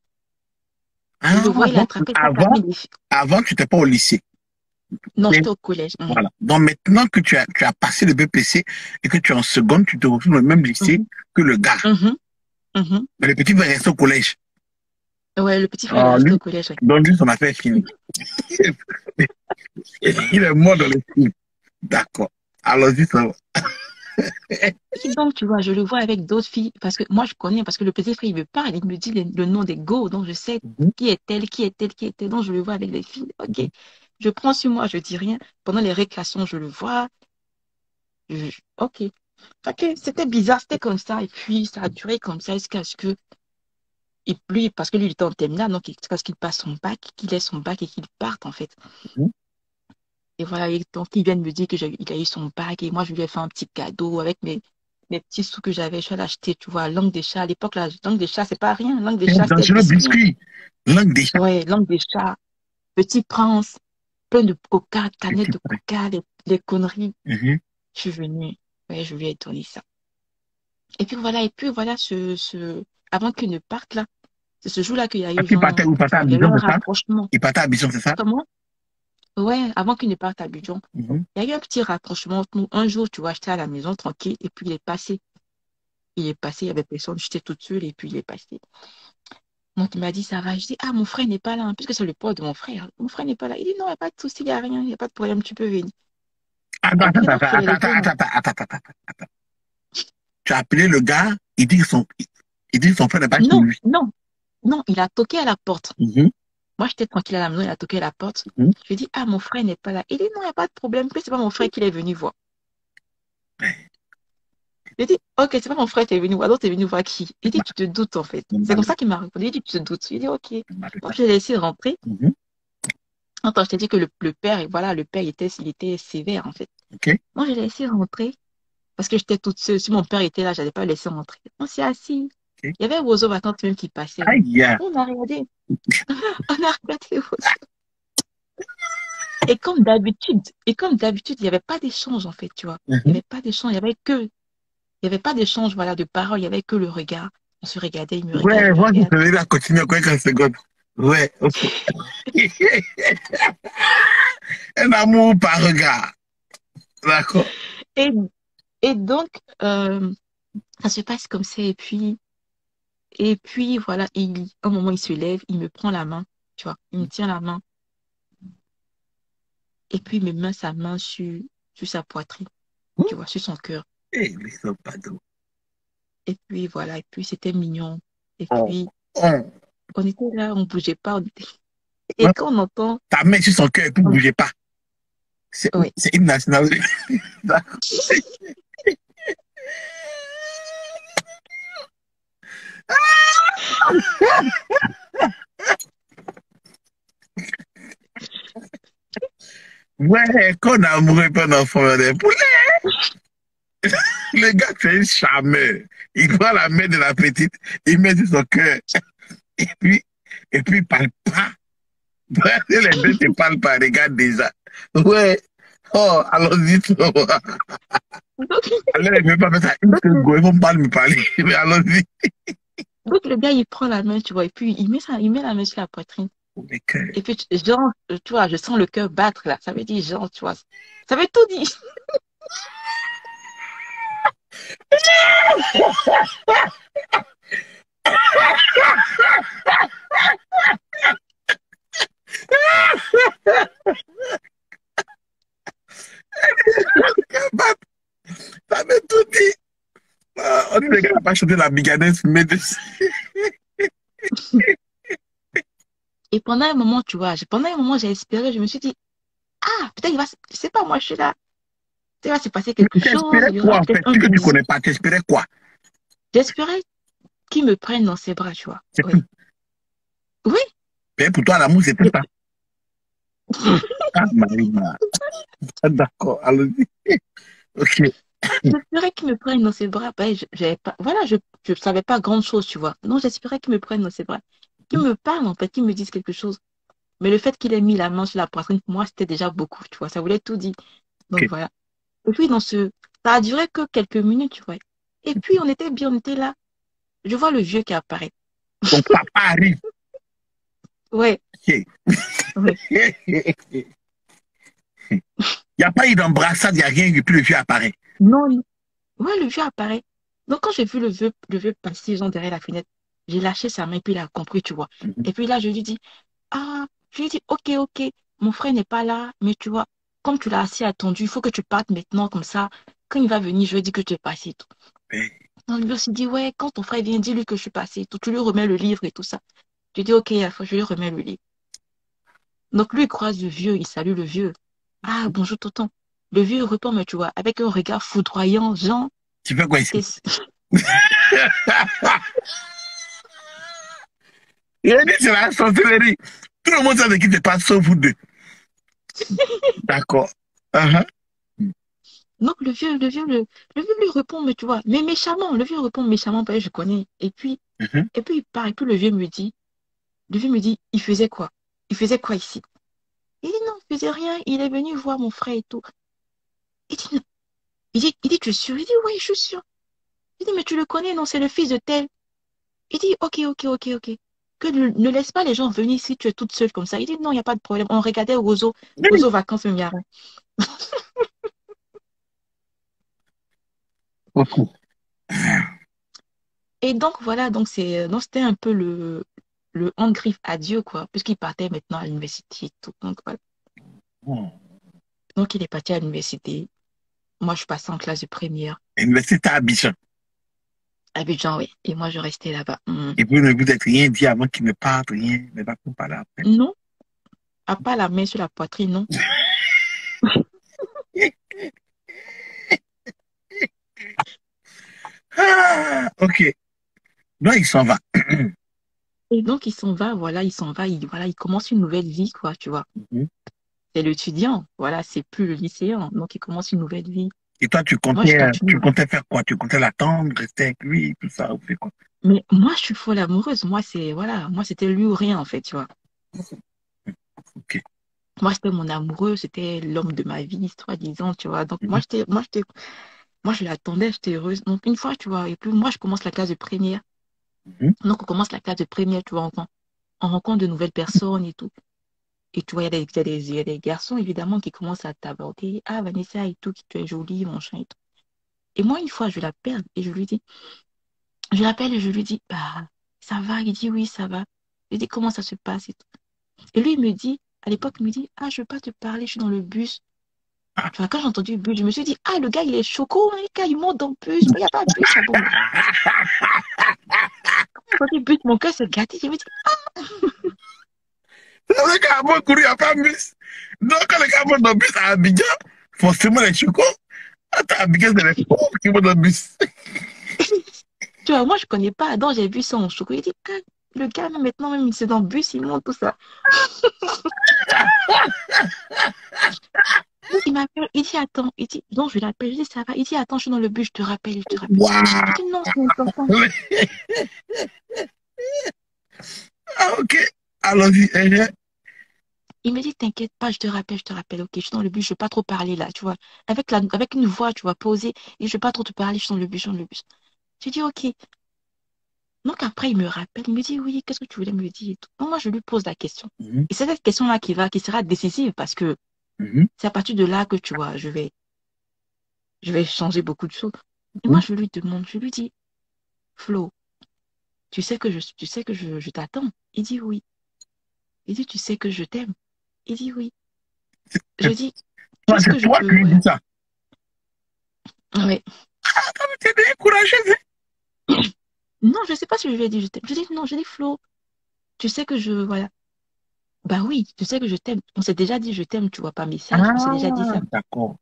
Je
Ah,
le voyais
donc,
l'attraper ça
avant,
parmi des filles.
avant, tu n'étais pas au lycée.
Non,
Mais
j'étais au collège. Mhm,
voilà. Donc maintenant que tu as passé le BPC et que tu es en seconde, tu te retrouves dans le même lycée
mhm,
que le gars.
mhm, mhm.
Mais le petit va rester au collège.
Ouais, le petit frère, il est
Ah,
resté
lui,
au collège. Ouais.
donc lui, son affaire est finie. Il est mort dans le film. D'accord. Allons-y, ça va.
Et donc, tu vois, je le vois avec d'autres filles, parce que moi, je connais, parce que le petit frère, il me parle, il me dit le nom des go, donc je sais
Mhm,
qui est elle, qui est elle, qui est elle, donc je le vois avec les filles. Ok,
mhm.
je prends sur moi, je dis rien. Pendant les récréations, je le vois. Ok. Ok, c'était bizarre, c'était comme ça, et puis ça a duré comme ça jusqu'à ce que, parce que lui, il était en terminale, donc jusqu'à ce qu'il passe son bac, qu'il ait son bac et qu'il parte, en fait.
Mhm.
Et voilà, et donc il vient de me dire il a eu son bac et moi je lui ai fait un petit cadeau avec mes petits sous que j'avais. Je suis allée acheter, tu vois, langue des chats. À l'époque, la langue des chats, c'est pas rien. Langue des
C'est un
chats, c'était
dangereux
biscuit.
biscuit. Langue des chats.
Ouais, langue des chats, petit prince, plein de coca,
Et
canettes
tu
de
pourrais.
coca, les conneries.
Mhm.
Je suis venue. Ouais, je lui ai donné ça. Et puis voilà, avant qu'il ne parte là, c'est ce jour-là qu'il y a eu
Parce qu'il partait
genre,
où? Il partait à
il y a eu
Abidjan,
un
c'est ça?
rapprochement.
Il partait à Abidjan, c'est ça?
Comment? Ouais, avant qu'il ne parte à Abidjan.
Mhm.
Il y a eu un petit rapprochement entre nous. Un jour, tu vois, j'étais à la maison tranquille et puis il est passé. Il est passé, il y avait personne, j'étais toute seule et puis il est passé. Donc il m'a dit, ça va. Je dis, ah, mon frère n'est pas là, hein, puisque c'est le poids de mon frère. Mon frère n'est pas là. Il dit, non, il n'y a pas de souci, il n'y a rien, il n'y a pas de problème, tu peux venir.
Attends,
Ok,
attends,
donc je l'ai
attends,
laissé
attends,
rentrer.
attends, attends, attends, attends, attends. Tu as appelé le gars, il dit que son frère n'est pas chez
Non,
lui.
non, non, il a toqué à la porte.
Mhm,
Moi, j'étais tranquille à la maison, il a toqué à la porte.
mhm.
Je lui ai dit, ah, mon frère n'est pas là. Il dit, non, il n'y a pas de problème, que c'est pas mon frère qui est venu voir. J'ai dit, ok, c'est pas mon frère qui est venu voir, donc t'es venu voir qui? Il dit, tu te doutes en fait. C'est comme
Normal,
ça qu'il m'a répondu. Il dit, tu te doutes. J'ai dit, ok.
normal, c'est
Donc,
ça.
je l'ai laissé rentrer.
Mhm,
Attends, je t'ai dit que le père, et voilà, le père, il était sévère en fait.
ok,
Moi, je l'ai laissé rentrer parce que j'étais toute seule. Si mon père était là, je n'allais pas le laisser rentrer. On s'est assis.
ok.
Il y avait Oiseau Vacances même qui passait. Oh.
Aïe, ya.
On a regardé. On a regardé Oiseau. Et comme d'habitude, il n'y avait pas d'échange en fait, tu vois. Il n'y
Mhm.
avait pas d'échange, il y avait pas d'échange, voilà, de paroles, il n'y avait que le regard. On se regardait, il me regarde, je
Ouais,
le
moi, je
regarde.
te vais continuer encore 15 secondes. Ouais, ok. Un amour par regard. D'accord.
Et, et donc, ça se passe comme ça, et puis voilà, un moment, il se lève, il me prend la main, tu vois, il me tient la main, et puis il me met sa main sur sa poitrine, tu vois, sur son cœur.
Eh, mais ils sont pas d'eau.
Et puis voilà, et puis c'était mignon. Et
Oh,
puis,
oh.
on était là, on bougeait pas. Et
Ouais.
quand on entend,
Ta main sur son cœur et puis ne bougez pas.
oui.
C'est une nationalité. D'accord. Ouais, quand on a amoureux pas d'enfant, des poulets. Le gars, c'est un charmeur. Il prend la main de la petite, il met sur son cœur, et puis, et puis il parle pas. Bref, les deux ne parlent pas, regarde déjà. Ouais. Oh, allons-y.
Donc,
Alors, il ne veut pas mettre ça une
donc, le,
seconde, ils vont pas me parler. Mais allons-y.
donc le gars, il prend la main, tu vois, et puis il met la main sur la poitrine.
Mais que-
Et puis, genre, tu vois, je sens le cœur battre là. Ça veut dire, genre, tu vois, ça veut tout dire.
Ça veut tout dit. Ah, on dit, le gars n'a pas chanté la bigadesse, mais
Et pendant un moment, tu vois, pendant un moment, j'ai espéré, je me suis dit, ah, peut-être je sais pas, moi, je suis là. Peut-être il va se passer quelque chose,
t'espérais
il y aura
quoi, en
peut-être
fait?
un
Tu que tu
bisou.
connais pas, t'espérais quoi?
J'espérais qu'il me prenne dans ses bras, tu vois.
C'est tout.
Oui. Oui.
Mais pour toi, l'amour, c'était
Et-
ça. Ah, Marima. Ah, d'accord, allons-y. Ok.
J'espérais qu'il me prenne dans ses bras. Ben, j'avais pas, voilà, je savais pas grand-chose, tu vois. Non, j'espérais qu'il me prenne dans ses bras. Qu'il me parle, en fait, qu'il me dise quelque chose. Mais le fait qu'il ait mis la main sur la poitrine, pour moi, c'était déjà beaucoup, tu vois. Ça voulait tout dire. Donc,
Ok.
voilà. Et puis, ça a duré que quelques minutes, tu vois. Et puis, on était bien, on était là. Je vois le vieux qui apparaît.
Ton papa arrive.
Ouais,
Ok.
ouais.
Il n'y a pas eu d'embrassade, il n'y a rien, et puis le vieux apparaît.
Non, ouais, le vieux apparaît. Donc, quand j'ai vu le vieux passer, genre, derrière la fenêtre, j'ai lâché sa main, puis il a compris, tu vois.
Mhm.
Et puis là, je lui dis, ok, ok, mon frère n'est pas là, mais tu vois, comme tu l'as assez attendu, il faut que tu partes maintenant, comme ça. Quand il va venir, je lui dis que tu es passé et tout.
Mais,
Donc, lui aussi dit, ouais, quand ton frère vient, dis-lui que je suis passé et tout. Tu lui remets le livre et tout ça. Je dis, ok, je lui remets le livre. Donc, lui, il croise le vieux, il salue le vieux. Ah, bonjour, tonton. Le vieux répond, mais tu vois, avec un regard foudroyant, Jean,
tu fais quoi ici?
t'es...
Il a dit, c'est la sorcellerie. Tout le monde sait de qui te parle, sauf vous deux. D'accord. Uh-huh.
Donc, le vieux lui répond, mais tu vois, mais méchamment, le vieux répond méchamment, parce que je connais.
Mhm.
Et puis, il part, et puis le vieux me dit, il faisait quoi? Il faisait quoi ici? Il dit, non, il faisait rien, il est venu voir mon frère et tout. Il dit, non. Il dit, tu es sûr? Il dit, oui, je suis sûr. Il dit, mais tu le connais, non, c'est le fils de tel. Il dit, ok, ok, ok, ok. Que ne laisse pas les gens venir ici, tu es toute seule comme ça. Il dit, non, il n'y a pas de problème. On regardait Ozo vacances, même, il y a rien.
Ok.
Et donc, voilà, donc c'était un peu le hand-griffe à Dieu, quoi, puisqu'il partait maintenant à l'université et tout. Donc, voilà.
Hmm.
Donc, il est parti à l'université. Moi, je passais en classe de première.
Université à Abidjan.
À Abidjan, oui. Et moi, je restais là-bas.
Et puis, ne vous êtes rien dit avant qu'il ne parte, rien. Mais pas pour parler après.
Non, à part la main sur la poitrine, non.
Ah, ok. Donc, il s'en va.
Et donc, il s'en va, voilà, il s'en va, voilà, il commence une nouvelle vie, quoi, tu vois.
Mhm.
C'est l'étudiant, voilà, c'est plus le lycéen. Donc, il commence une nouvelle vie.
Et toi,
Moi, je
tu
continue.
comptais faire quoi? Tu comptais l'attendre, rester avec lui, tout ça, ou faire quoi?
Mais moi, je suis folle amoureuse. Moi, voilà, moi, c'était lui ou rien, en fait, tu vois.
Ok.
Moi, c'était mon amoureux, c'était l'homme de ma vie, soi-disant, tu vois. Donc,
Mhm.
moi, je l'attendais, j'étais heureuse. Donc, une fois, tu vois, et puis moi, je commence la classe de première.
Mhm.
Donc, on commence la classe de première, tu vois, on rencontre de nouvelles personnes et tout. Et tu vois, il y a des garçons, évidemment, qui commencent à t'aborder. Ah, Vanessa et tout, qui tu es jolie, mon chien et tout. Et moi, une fois, je l'appelle et je l'appelle et je lui dis, bah, ça va? Il dit, oui, ça va. Je lui dis, comment ça se passe et tout. Et lui, il me dit, à l'époque, il me dit, ah, je veux pas te parler, je suis dans le bus.
Ah.
Tu vois, quand j'ai entendu bus, je me suis dit, ah, le gars, il est choco, hein, le gars, il monte dans le bus. Il n'y a pas de bus, ah bon. Quand j'ai entendu bus, mon cœur se gâtait. Je me dis,
C'est vrai qu'à mon couru, il n'y a pas de bus. Donc, quand les gars montent dans le bus à Abidjan, forcément, les chocos, attends, Abidjan, c'est les pauvres qui montent dans le bus.
tu vois, moi, je connais pas. Donc, j'ai vu ça en choco. Il dit, ah, le gars, même maintenant, même, c'est dans le bus, il monte tout ça. Donc, il m'appelle, il dit, attends, il dit, donc, je l'appelle, je dis, ça va. Il dit, attends, je suis dans le bus, je te rappelle, je te rappelle. Je
Waouh!
dis, non, c'est important.
Ah, ok. Allons-y.
Il me dit, t'inquiète pas, je te rappelle, ok, je suis dans le bus, je veux pas trop parler là, tu vois. Avec une voix, tu vois, posée, et je veux pas trop te parler, je suis dans le bus, je suis dans le bus. J'ai dit, ok. Donc après, il me rappelle, il me dit, oui, qu'est-ce que tu voulais me dire et tout. Donc moi, je lui pose la question.
Mhm.
Et c'est cette question-là qui sera décisive parce que
Mhm.
c'est à partir de là que, tu vois, je vais changer beaucoup de choses. Et moi,
Mhm.
je lui demande, je lui dis, Flo, tu sais que je t'attends. Il dit oui. Il dit, tu sais que je t'aime. Il dit oui. Je dis, qu'est-ce que
C'est
je
toi
peux,
qui lui dis
voilà.
ça.
Ouais.
Ah, mais t'es bien courageuse, hein?
Non, je sais pas si je lui ai dit je t'aime. Je dis non, je dis Flo, tu sais que je, voilà. Bah oui, tu sais que je t'aime. On s'est déjà dit je t'aime, tu vois, par message. On s'est déjà dit
Ah,
ça.
d'accord.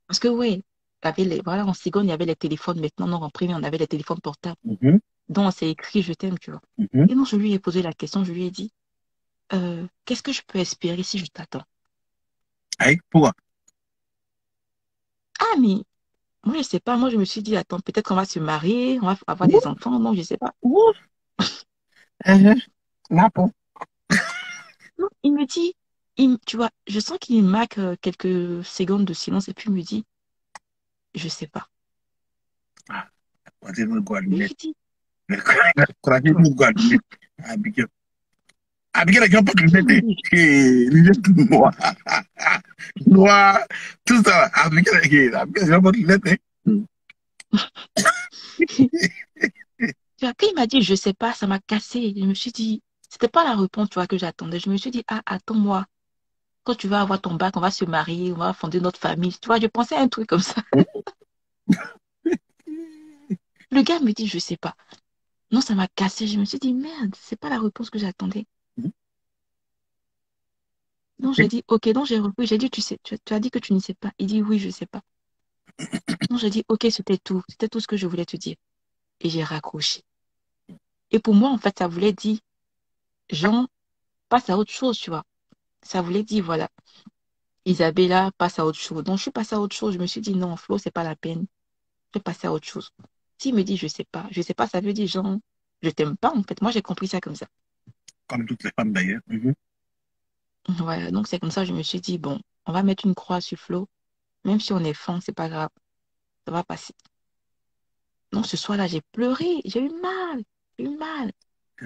Parce que oui, voilà, en seconde, il y avait les téléphones. Maintenant, non, en premier, on avait les téléphones portables.
Mhm.
Donc, on s'est écrit je t'aime, tu vois.
Mhm.
Et non, je lui ai posé la question, je lui ai dit, qu'est-ce que je peux espérer si je t'attends?
Aïe, pourquoi?
Ah, mais moi, je sais pas. Moi, je me suis dit, attends, peut-être qu'on va se marier, on va avoir
Ouh,
des enfants. Non, je sais pas.
ouh. Mhm. Là, pour.
Non, il me dit, tu vois, je sens qu'il marque quelques secondes de silence et puis il me dit, je sais pas.
Ah, croisez nous
Je
Guadeloupe.
lui dis,
Croisez
tu vois.
nous Guadeloupe. Abigail. Abigail, les gens pas
Il me
lunettes.
dit,
Lunettes noires. Noires. Tout ça. Abigail, les gens pas lunettes.
tu vois, quand il m'a dit, je sais pas, ça m'a cassé. Je me suis dit, c'était pas la réponse, tu vois, que j'attendais. Je me suis dit, ah, attends-moi. Quand tu vas avoir ton bac, on va se marier, on va fonder notre famille. Tu vois, je pensais à un truc comme ça. Le gars me dit, je sais pas. Non, ça m'a cassé. Je me suis dit, merde, c'est pas la réponse que j'attendais. Donc, j'ai dit, ok, donc j'ai repris. J'ai dit, tu sais, tu as dit que tu ne sais pas. Il dit, oui, je sais pas. Donc, j'ai dit, ok, c'était tout. C'était tout ce que je voulais te dire. Et j'ai raccroché. Et pour moi, en fait, ça voulait dire, Jean, passe à autre chose, tu vois. Ça voulait dire, voilà, Isabella, passe à autre chose. Donc, je suis passée à autre chose. Je me suis dit, non, Flo, c'est pas la peine. Je vais passer à autre chose. S'il me dit, je sais pas, ça veut dire, Jean, je t'aime pas, en fait. Moi, j'ai compris ça comme ça.
Comme toutes les femmes d'ailleurs. Mhm.
Voilà, donc c'est comme ça, je me suis dit, bon, on va mettre une croix sur Flo. Même si on est fan, c'est pas grave. Ça va passer. Donc, ce soir-là, j'ai pleuré. J'ai eu mal. J'ai eu mal.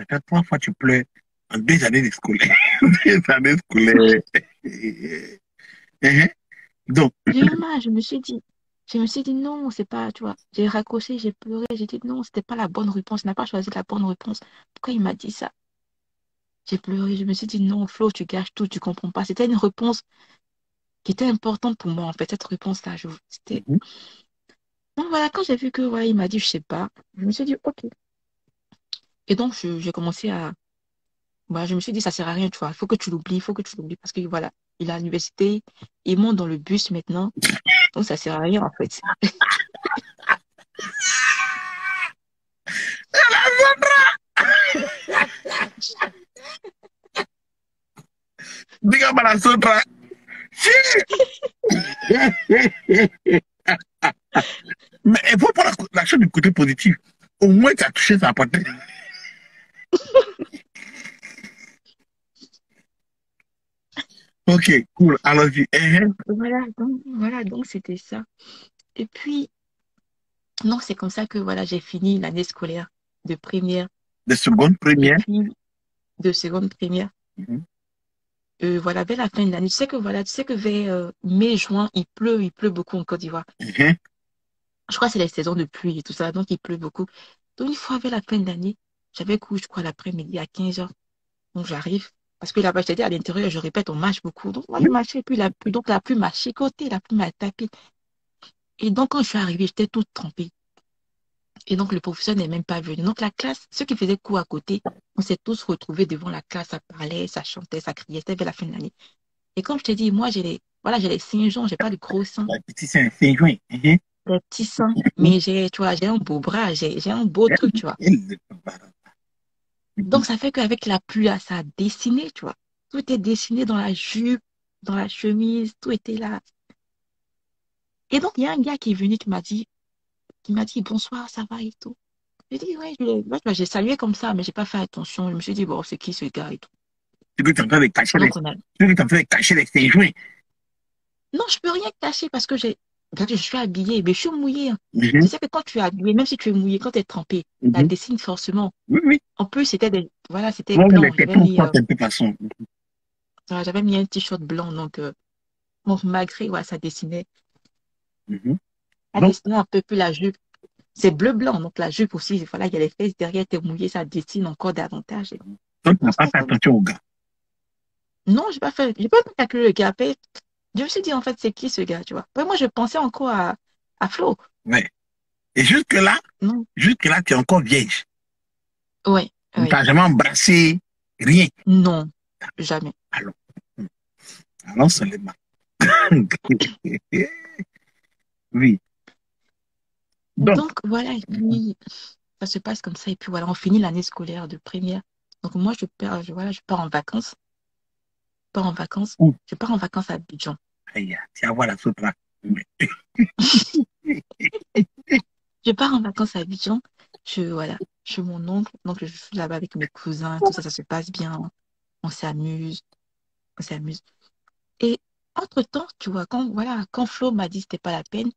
À 3 fois, tu pleures en 2 années de scolaire. 2 années scolaires. Mhm. Donc,
J'ai eu mal, je me suis dit non, c'est pas, tu vois, j'ai raccroché, j'ai pleuré, j'ai dit non, c'était pas la bonne réponse, il n'a pas choisi la bonne réponse. Pourquoi il m'a dit ça? J'ai pleuré, je me suis dit non, Flo, tu gâches tout, tu comprends pas. C'était une réponse, qui était importante pour moi, en fait, cette réponse-là. C'était...
Mhm.
Donc voilà, quand j'ai vu que voilà, il m'a dit, je sais pas, je me suis dit, ok. Et donc, j'ai commencé à... Voilà, je me suis dit, ça sert à rien, tu vois. Il faut que tu l'oublies, il faut que tu l'oublies. Parce que voilà, il est à l'université, il monte dans le bus maintenant. Donc, ça sert à rien, en fait.
Big up à la Sotra. Mais il faut prendre la chose du côté positif. Au moins, tu as touché sa portée. Ok, cool. Allons-y.
Voilà, donc c'était ça. Et puis, non, c'est comme ça que voilà, j'ai fini l'année scolaire de première
De seconde,
et
première.
puis de seconde première.
Mhm.
Voilà, vers la fin de l'année, tu sais que vers mai, juin, il pleut beaucoup en Côte d'Ivoire.
Mhm.
Je crois que c'est les saisons de pluie et tout ça, donc il pleut beaucoup. Donc une fois vers la fin de l'année, j'avais cours, je crois, l'après-midi à 15 heures. Donc j'arrive, parce que là-bas, je t'ai dit, à l'intérieur, je répète, on marche beaucoup. Donc moi, je marchais, et puis donc la pluie m'a chicoté, la pluie m'a tapé. Et donc quand je suis arrivée, j'étais toute trempée. Et donc le professeur n'est même pas venu. Donc la classe, ceux qui faisaient cours à côté, on s'est tous retrouvés devant la classe, ça parlait, ça chantait, ça criait, c'était vers la fin de l'année. Et comme je t'ai dit, moi, voilà, j'ai les seins jaunes, j'ai pas de gros seins,
La petite, c'est un Saint-Juin. Mhm.
des petits seins, mais tu vois, j'ai un beau bras, j'ai un beau truc, tu vois. Donc, ça fait qu'avec la pluie, là, ça a dessiné, tu vois. Tout est dessiné dans la jupe, dans la chemise, tout était là. Et donc, il y a un gars qui est venu qui m'a dit bonsoir, ça va et tout. J'ai dit, ouais, j'ai salué comme ça, mais j'ai pas fait attention. Je me suis dit, bon, c'est qui ce gars et tout.
Tu que tu es en train de cacher les,
Donc, on a,
tu que tu es en train de cacher les Saint-Juin.
non, je peux rien cacher parce que je suis habillée, mais je suis mouillée, hein.
Mhm.
Tu sais que quand tu es habillée, même si tu es mouillée, quand tu es trempée, la
Mhm.
dessine forcément.
Oui, oui.
En plus, voilà, c'était
Ouais,
blanc.
les tétons sortent un peu façon.
J'avais mis un t-shirt blanc, donc malgré, ouais,
Mhm.
ça
Donc,
dessinait un peu plus la jupe. C'est bleu-blanc, donc la jupe aussi, voilà, il y a les fesses derrière, t'es mouillé, ça dessine encore davantage.
donc, tu
Donc,
n'as pas
c'était
fait
comme
attention
ça.
aux gars.
Non, j'ai pas calculé le gars. Après, je me suis dit, en fait, c'est qui ce gars, tu vois. Après, moi, je pensais encore à Flo.
Ouais. Et
Non,
jusque-là, tu es encore vierge.
ouais,
Tu ne
ouais,
t'as jamais embrassé, rien.
non, jamais.
Allons, allons seulement. Oui. Donc,
Donc, voilà, et puis, ça se passe comme ça, et puis voilà, on finit l'année scolaire de première. Donc, moi, voilà, je pars en vacances, pars en vacances,
où?
je pars en vacances à Abidjan.
Aïe, tu vas voir la sauce là.
Je pars en vacances à Abidjan. Voilà, je suis mon oncle. Donc, je suis là-bas avec mes cousins. Tout ça, ça se passe bien. On s'amuse. On s'amuse. Et entre-temps, tu vois, quand Flo m'a dit que c'était pas la peine,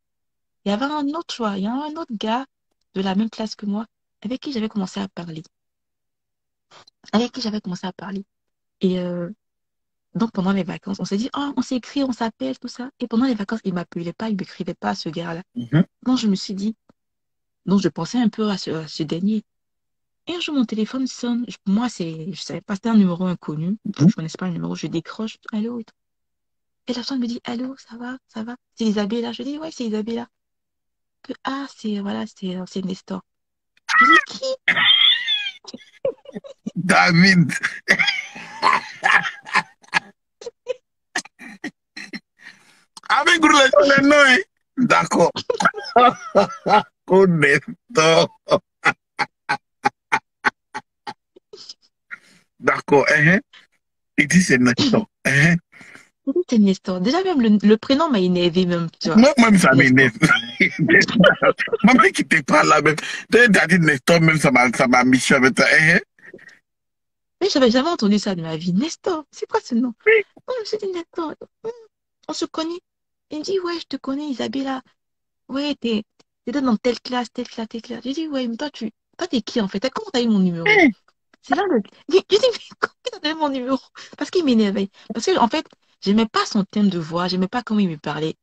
il y avait un autre choix. Il y a un autre gars de la même classe que moi avec qui j'avais commencé à parler. Avec qui j'avais commencé à parler. Et donc, pendant les vacances, on s'est dit, oh, on s'écrit, on s'appelle, tout ça. Et pendant les vacances, il m'appelait pas, il m'écrivait pas à ce gars-là.
Mhm.
Donc, je me suis dit, donc je pensais un peu à ce dernier. Et un jour, mon téléphone sonne. Moi, je savais pas, c'était un numéro inconnu.
Mhm.
Je connaissais pas le numéro. Je décroche. Allô? Et tout. Et la personne me dit, allô, ça va? Ça va? C'est Isabella. Je dis, ouais, c'est Isabella. Voilà, c'est Nestor. Je dis, qui?
David. Avec les noms, hein. D'accord. Honnêtement. D'accord. Hein. Il dit c'est Nestor. Hein.
Je dis, c'est Nestor. Déjà, même le prénom m'a énervé, même, tu vois.
Moi-même, ça
Nestor.
m'énerve. Moi-même qui te parle là, même. Tu as dit Nestor, même ça m'a mis sur avec toi. Hein.
Mais j'avais jamais entendu ça de ma vie. Nestor, c'est quoi ce nom?
Oui.
Oh, je me suis dit, Nestor. On se connaît. Il me dit, ouais, je te connais, Isabella. Ouais, t'étais dans telle classe, telle classe, telle classe. J'ai dit, ouais, mais toi, t'es qui en fait? Comment t'as eu mon numéro?
Hein.
C'est là le. J'ai dit, mais comment t'as eu mon numéro? Parce qu'il m'énervait. Parce que, en fait, j'aimais pas son thème de voix, j'aimais pas comment il me parlait.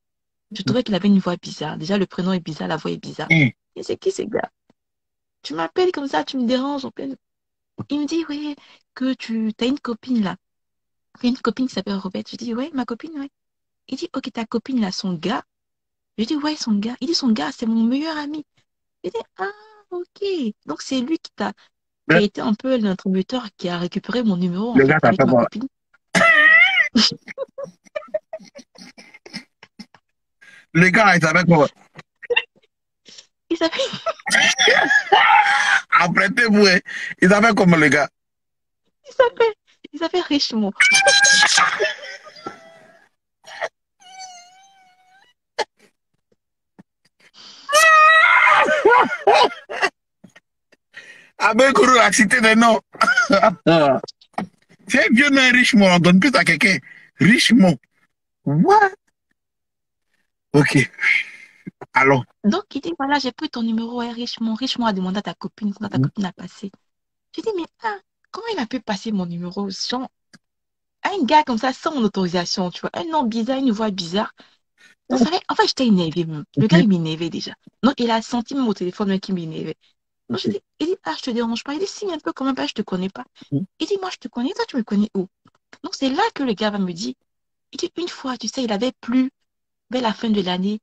Je trouvais qu'il avait une voix bizarre. Déjà, le prénom est bizarre, la voix est bizarre.
Hein.
Et c'est qui ce gars? Tu m'appelles comme ça, tu me déranges. Il me dit, ouais, que tu as une copine là. Il y a une copine qui s'appelle Robert. Je dis, ouais, ma copine, ouais. Il dit, ok, ta copine, il a son gars. Je dis, ouais, son gars. Il dit, son gars, c'est mon meilleur ami. Je dis, ah, ok. Donc, c'est lui qui a
Le,
été un peu l'introducteur, qui a récupéré mon numéro, en
le
fait,
gars
avec
t'appelle
ma
quoi?
copine.
Le gars, il s'appelle quoi?
Il s'appelle,
Apprêtez-vous, hein. Il s'appelle comment le gars?
il s'appelle, il s'appelle Richemont.
Abekourou a cité des noms. C'est un vieux nom Richemont, on donne plus à quelqu'un. Richemont. What? Ok. Alors,
Donc, il dit, voilà, j'ai pris ton numéro, ouais, Richemont. Richemont a demandé à ta copine, comment ta copine a passé. Je dis, mais ah, comment il a pu passer mon numéro, genre, à un gars comme ça, sans mon autorisation, tu vois, un nom bizarre, une voix bizarre. Donc, ça fait, en fait, j'étais énervée même. Le gars,
ok,
il m'énervait déjà. Donc, il a senti même au téléphone même qu'il m'énervait. Donc,
ok.
il dit, ah, je te dérange pas. Il dit, si, un peu quand même pas, je te connais pas. Il dit, moi, je te connais, toi, tu me connais où? Donc, c'est là que le gars va me dire, il dit, une fois, tu sais, il avait plu vers la fin de l'année.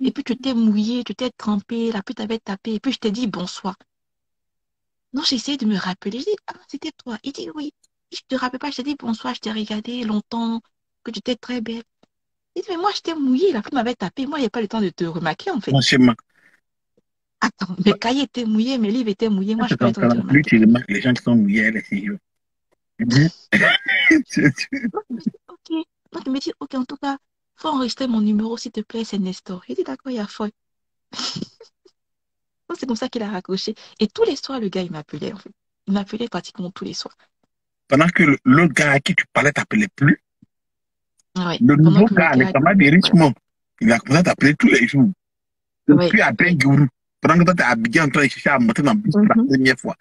Et puis, tu t'es mouillé, tu t'es trempé, la pluie t'avait tapé. Et puis, je t'ai dit bonsoir. Non, j'ai essayé de me rappeler. Je dis, ah, c'était toi. Il dit, oui. Je te rappelle pas, je t'ai dit bonsoir, je t'ai regardé longtemps, que tu étais très belle. Il dit, mais moi, je t'ai mouillé, la pluie m'avait tapé. Moi, il n'y a pas le temps de te remarquer, en fait.
Franchement,
Attends, mes cahiers étaient mouillés, mes livres étaient mouillés. Moi, je n'ai pas le temps de te
plus
remarquer.
tu remarques les gens qui sont mouillés, les CIO.
Donc, il me dit, ok. Donc, il me dit, ok, en tout cas, faut enregistrer mon numéro, s'il te plaît, c'est Nestor. Il dit, d'accord, il y a foi. Donc, c'est comme ça qu'il a raccroché. Et tous les soirs, le gars, il m'appelait, en fait. Il m'appelait pratiquement tous les soirs.
Pendant que l'autre gars à qui tu parlais t'appelait plus,
Ouais.
le
Pendant
nouveau
que le
gars, le
gars,
camarade de Richemont, il a commencé à t'appeler tous les jours.
ouais.
Depuis après Gourou. Pendant que toi, t'es habillé en train de chercher à monter dans le bus pour la
Mhm.
première fois.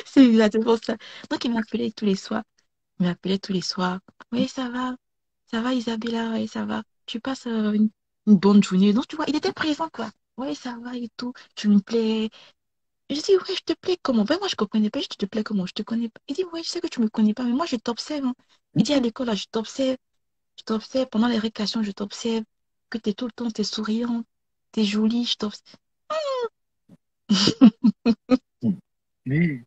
C'est exactement ça. Donc, il m'appelait tous les soirs. Il m'appelait tous les soirs. Oui, ça va. Ça va, Isabella. Oui, ça va. Tu passes une bonne journée. Donc, tu vois, il était présent, quoi. Oui, ça va et tout. Tu me plais. Je dis, ouais, je te plais comment? Ben, moi, je ne comprenais pas. Je dis, tu te plais comment? Je te connais pas. Il dit, ouais, je sais que tu ne me connais pas, mais moi, je t'observe, hein. Il dit, à l'école, là, je t'observe. Je t'observe. Pendant les récréations, je t'observe. Que tu es tout le temps, tu es souriante. Tu es jolie, je t'observe.
Oui.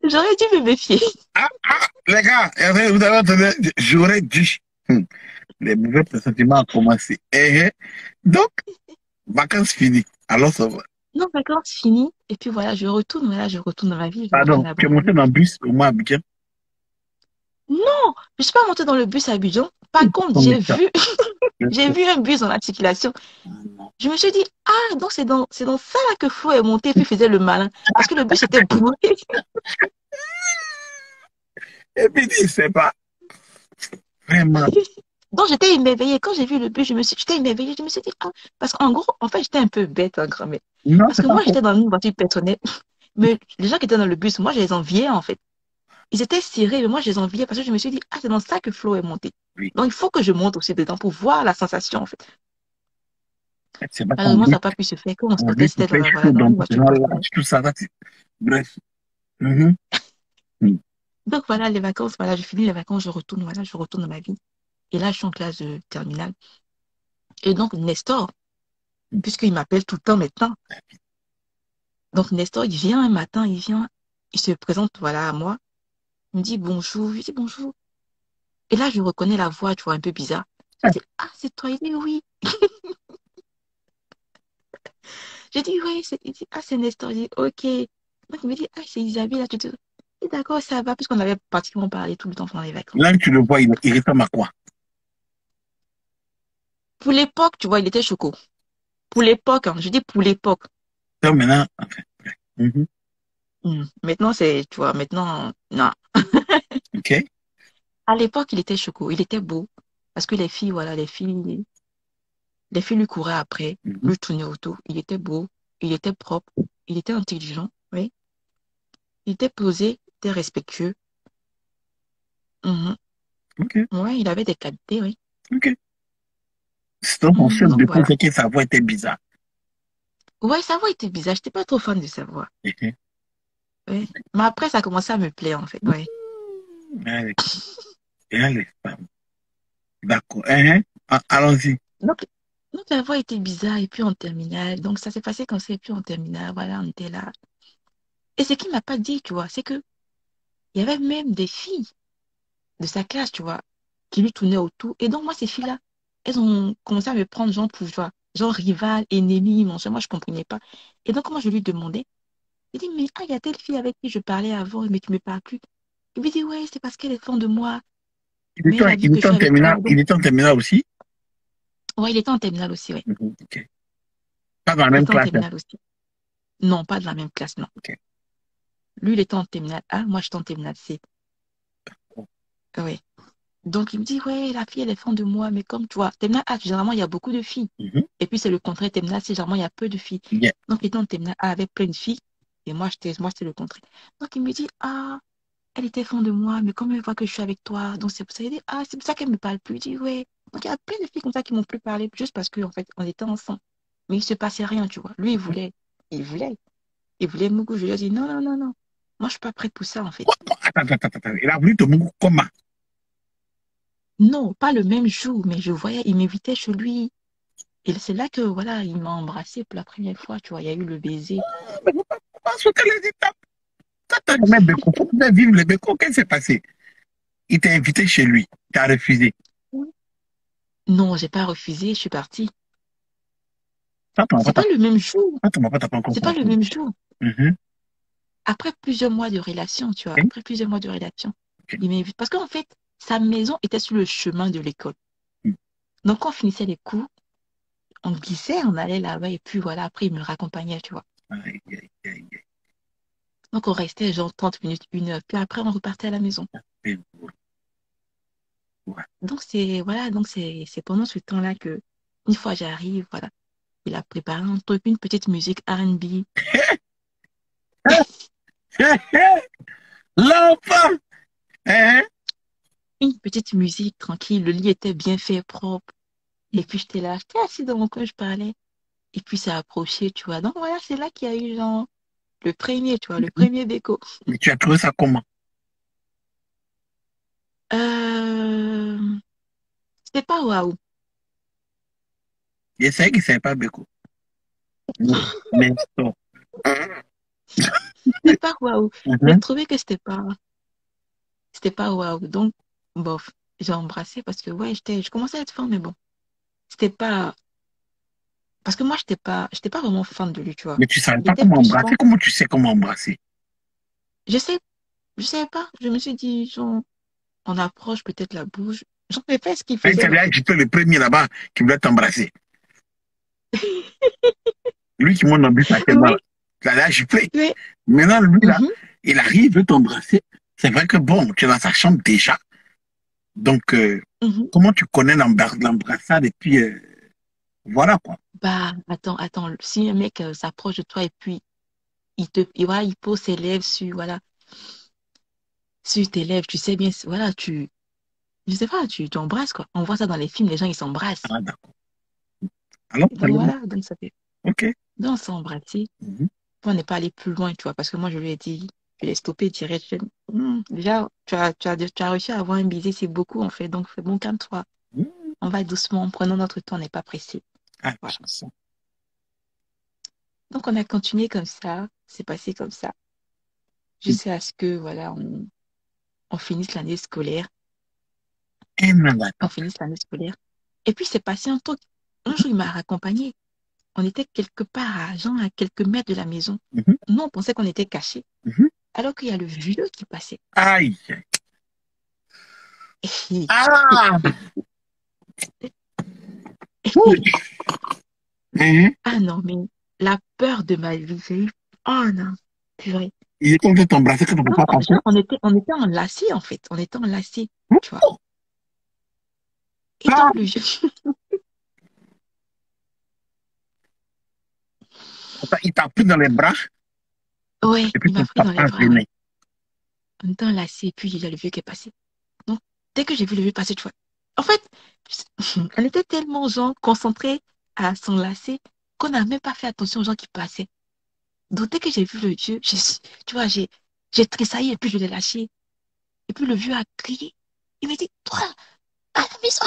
J'aurais dû me méfier.
Ah, ah, les gars, vous avez entendu, j'aurais dit. Les mauvais pressentiments ont commencé. Donc, vacances finies. Alors, ça va.
Non, vacances finies. Et puis voilà, je retourne dans ma vie, je retourne
Pardon,
à
tu es monté
Brazzaville.
dans le bus au moins à Abidjan.
Non, je ne suis pas montée dans le bus à Abidjan. Par contre,
Ton méchant.
j'ai vu un bus dans la circulation. Je me suis dit, ah, donc c'est dans ça là que Flo est monté et puis faisait le malin. Parce que le bus était bourré.
Et puis, il ne sait pas. Vraiment.
Donc j'étais émerveillée. Quand j'ai vu le bus, j'étais émerveillée. Je me suis dit, ah, parce qu'en gros, en fait, j'étais un peu bête, hein, grand-mère.
Non,
Parce
c'est
que
pas
moi,
faux.
j'étais dans une voiture personnelle. Mais les gens qui étaient dans le bus, moi, je les enviais, en fait. Ils étaient serrés, mais moi, je les enviais parce que je me suis dit, ah, c'est dans ça que Flo est monté.
Oui.
Donc, il faut que je monte aussi dedans pour voir la sensation, en fait.
C'est pas ton
Malheureusement, ça
but.
n'a pas pu se faire. Comme on
Ton
sortait,
but, il
c'était
fait chaud
voilà, dans
dans
une
ce
voiture
genre-là.
personnelle.
Tout ça, bref. Mhm. Mm.
Donc, voilà, les vacances, voilà, je finis les vacances, voilà, je retourne dans ma vie. Et là, je suis en classe de terminale. Et donc, Nestor, puisqu'il m'appelle tout le temps maintenant, donc Nestor, il vient un matin, il se présente, voilà, à moi. Il me dit bonjour, je dis bonjour. Et là, je reconnais la voix, tu vois, un peu bizarre. Je dis, ah, c'est toi. Il dit oui. Je dis oui. Il dit, ah, c'est Nestor. Je dis, ok. Donc, il me dit, ah, c'est Isabelle. Là, tu dis, d'accord, ça va, puisqu'on avait pratiquement parlé tout le temps pendant les vacances.
Là que tu le vois, il ressemble à quoi?
Pour l'époque, tu vois, il était choco. Pour l'époque, hein, je dis pour l'époque.
Donc maintenant, enfin, mhm.
Maintenant, tu vois, maintenant, non.
OK.
À l'époque, il était choco. Il était beau. Parce que les filles, voilà, les filles lui couraient après,
Mhm.
lui tournaient autour. Il était beau, il était propre, il était intelligent, oui. Il était posé, il était respectueux. Mhm.
OK.
Ouais, il avait des qualités, oui.
OK. Donc, mon seul
Donc
défaut,
voilà.
c'est que sa voix était bizarre.
Ouais, sa voix était bizarre. J'étais pas trop fan de sa voix.
Mhm.
Ouais. Mais après, ça a commencé à me plaire, en fait. Ouais.
Allez, et là, les femmes. D'accord. Allons-y.
Donc, donc, la voix était bizarre, et puis en terminale. Donc, ça s'est passé comme ça, et puis en terminale, voilà, on était là. Et ce qu'il m'a pas dit, tu vois, c'est que il y avait même des filles de sa classe, tu vois, qui lui tournaient autour. Et donc, moi, ces filles-là, elles ont commencé à me prendre, genre, pour, tu vois, genre rival, ennemi, mon Dieu, moi, je comprenais pas. Et donc, moi, je lui demandais, il dit, mais ah, il y a telle fille avec qui je parlais avant, mais qui me parle plus. Il me dit, ouais, c'est parce qu'elle est fan de moi, mais elle a vu que je suis avec toi. Donc,
Il était en terminale aussi.
ouais, il était en terminale aussi, ouais.
Mhm, ok. Pas dans la
Il
même
était en
classe, hein.
terminale aussi. Non, pas de la même classe, non.
Ok.
Lui, il était en terminale A, moi, j'étais en terminale C. Ouais. Donc, il me dit, ouais, la fille, elle est fan de moi, mais comme tu vois, terminale A, généralement, il y a beaucoup de filles.
Mhm.
Et puis, c'est le contraire, terminale C, généralement, il y a peu de filles.
Yeah.
Donc, il était en terminale A avec plein de filles, et moi, c'était le contraire. Donc, il me dit, ah, elle était fan de moi, mais comme elle voit que je suis avec toi, donc c'est pour ça, il dit, ah, c'est pour ça qu'elle me parle plus. Il dit, ouais. Donc, il y a plein de filles comme ça qui m'ont plus parlé, juste parce qu'en fait, on était ensemble. Mais il se passait rien, tu vois. Lui, il voulait, il voulait me Je lui ai dit, non, non, non, non. Moi, je suis pas prête pour ça, en fait.
Attends. Il a voulu te montrer comment?
Non, pas le même jour, mais je voyais, il m'invitait chez lui. Et c'est là que, voilà, il m'a embrassé pour la première fois, tu vois, il y a eu le baiser.
Mais faut pas sauter les étapes. Quand t'as jamais Beko, faut bien vivre le Beko. Qu'est-ce qui s'est passé? Il t'a invité chez lui. T'as refusé.
Oui. Non, j'ai pas refusé, je suis partie.
Ça, ton
C'est
papa
pas le même jour,
t'a pas encore
c'est pas le
compris.
même jour.
Mhm.
Après plusieurs mois de relation, tu vois,
Ok,
après plusieurs mois de relation,
ok.
il m'invite. Parce qu'en fait, sa maison était sur le chemin de l'école.
Mm.
Donc, quand on finissait les cours, on glissait, on allait là-bas, et puis voilà, après, il me raccompagnait, tu vois.
Aïe, aïe, aïe, aïe.
Donc, on restait genre 30 minutes, 1 heure, puis après, on repartait à la maison.
Mais, ouais.
Donc, voilà, donc c'est pendant ce temps-là que, une fois j'arrive, voilà, il a préparé un truc, une petite musique R&B,
L'enfant! Hein?
une petite musique tranquille, le lit était bien fait, propre. Et puis, j'étais assis dans mon coin, je parlais. Et puis, ça a approché, tu vois. Donc, voilà, c'est là qu'il y a eu, genre, le premier, tu vois, le premier béco.
Mais tu as trouvé ça comment?
Euh, c'était pas waouh.
Je sais qu'il ne savait pas Beko. Mais non.
C'était pas waouh. J'ai
Mhm.
trouvé que c'était pas waouh. Donc, bof, j'ai embrassé parce que, ouais, je commençais à être fan, mais bon, c'était pas, parce que moi, j'étais pas vraiment fan de lui, tu vois.
Mais tu ne savais pas
J'étais
comment
plus fan.
embrasser. Comment tu sais comment embrasser?
Je sais, je savais pas. Je me suis dit, genre, on approche peut-être la bouche. J'en ai fait ce qu'il
Hein, tu
faisait, en
avais
fait.
agité le premier là-bas qui voulait t'embrasser. Lui qui monte dans le bus actuellement, là.
Oui,
Tu l'avais agité.
oui.
Maintenant, lui, là,
Mhm,
il arrive, il veut t'embrasser. C'est vrai que bon, tu es dans sa chambre déjà. Donc,
mhm.
comment tu connais l'embrassade et puis voilà quoi.
Bah, attends. Si un mec s'approche de toi et puis voilà, il pose ses lèvres sur tes lèvres, tu sais bien, voilà, je sais pas, tu embrasses, quoi. On voit ça dans les films, les gens, ils s'embrassent.
Ah, d'accord. Alors,
Donc voilà, donc ça fait.
ok.
Donc on s'est embrassé.
Mhm.
On n'est pas allé plus loin, tu vois, parce que moi, je lui ai dit, je l'ai stoppé direct. Je lui ai dit, déjà, tu as réussi à avoir un baiser, c'est beaucoup, en fait. Donc, c'est bon, calme-toi.
Mhm.
On va doucement, prenons notre temps, on n'est pas pressé.
Ah,
Voilà.
chanson.
Donc, on a continué comme ça, c'est passé comme ça, jusqu'à ce que, voilà, on finisse l'année scolaire.
Un an
On
d'attente.
finisse l'année scolaire. Et puis, c'est passé un truc. Un jour, il m'a raccompagné. On était quelque part, genre, à quelques mètres de la maison.
Mhm.
Nous, on pensait qu'on était cachés.
Mhm.
Alors qu'il y a le vieux qui passait.
Aïe. Ah! Ouh. Mhm.
Ah non, mais la peur de ma vie, j'ai eu. Oh non, purée.
Il est en train de t'embrasser que tu ne peux
Non,
pas passer.
genre, on était enlacés, en fait. On était enlacés, tu vois. Et
Ah!
donc, le vieux,
Attends, il t'a pris dans les bras
ouais,
et puis
il
ton
m'a pris dans les
papa
bras, ouais.
venait.
On était enlacés, et puis il y a le vieux qui est passé. Donc, dès que j'ai vu le vieux passer, tu vois. En fait, on était tellement, genre, concentrés à s'enlacer qu'on n'a même pas fait attention aux gens qui passaient. Donc, dès que j'ai vu le vieux, tu vois, j'ai tressailli et puis je l'ai lâché. Et puis le vieux a crié. Il m'a dit, toi! à la maison.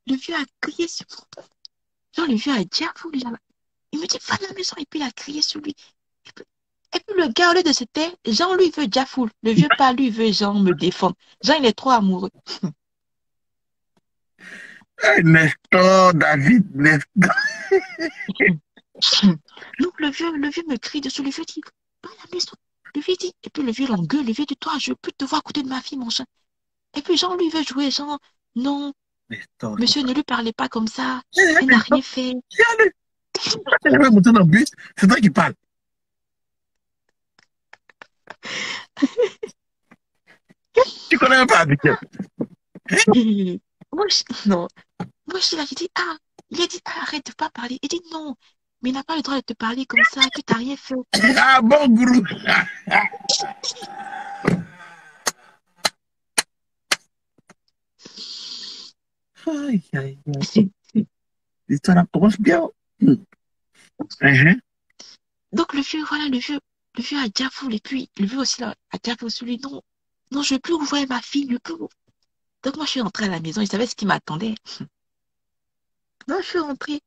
Le vieux a crié sur moi. Genre, le vieux a dit à vous, là. Il me dit, va à la maison. Et puis, il a crié sur lui. Et puis le gars, au lieu de se taire, Jean, lui, veut Jafoul. Le vieux pas, lui, veut Jean me défendre. Jean, il est trop amoureux.
Nestor, David, Nestor.
Donc, le vieux me crie dessus. Le vieux dit, va à la maison. Le vieux dit, et puis le vieux l'engueule. Le vieux dit, toi, je veux plus te voir à côté de ma fille, mon chat. Et puis Jean, lui, veut jouer. Jean, non,
Nestor,
monsieur, ne lui parlez pas comme ça.
Nestor.
Elle n'a rien fait.
Elle va monter dans le bus, c'est toi qui parles. Tu connais même pas Abigail.
Moi, non. Moi, je suis là, j'ai dit, ah, il a dit, ah, arrête de pas parler. Il dit, non, mais il n'a pas le droit de te parler comme ça, et puis t'as rien fait.
Ah bon, gourou. Aïe, aïe, aïe. L'histoire commence bien.
Donc, le vieux, voilà, le vieux a Diafoul, et puis, le vieux aussi, là, a Diafoul sur lui, non, non, je veux plus vous voir ma fille, je veux plus vous. Donc, moi, je suis rentrée à la maison, il savait ce qui m'attendait. Non, je suis rentrée,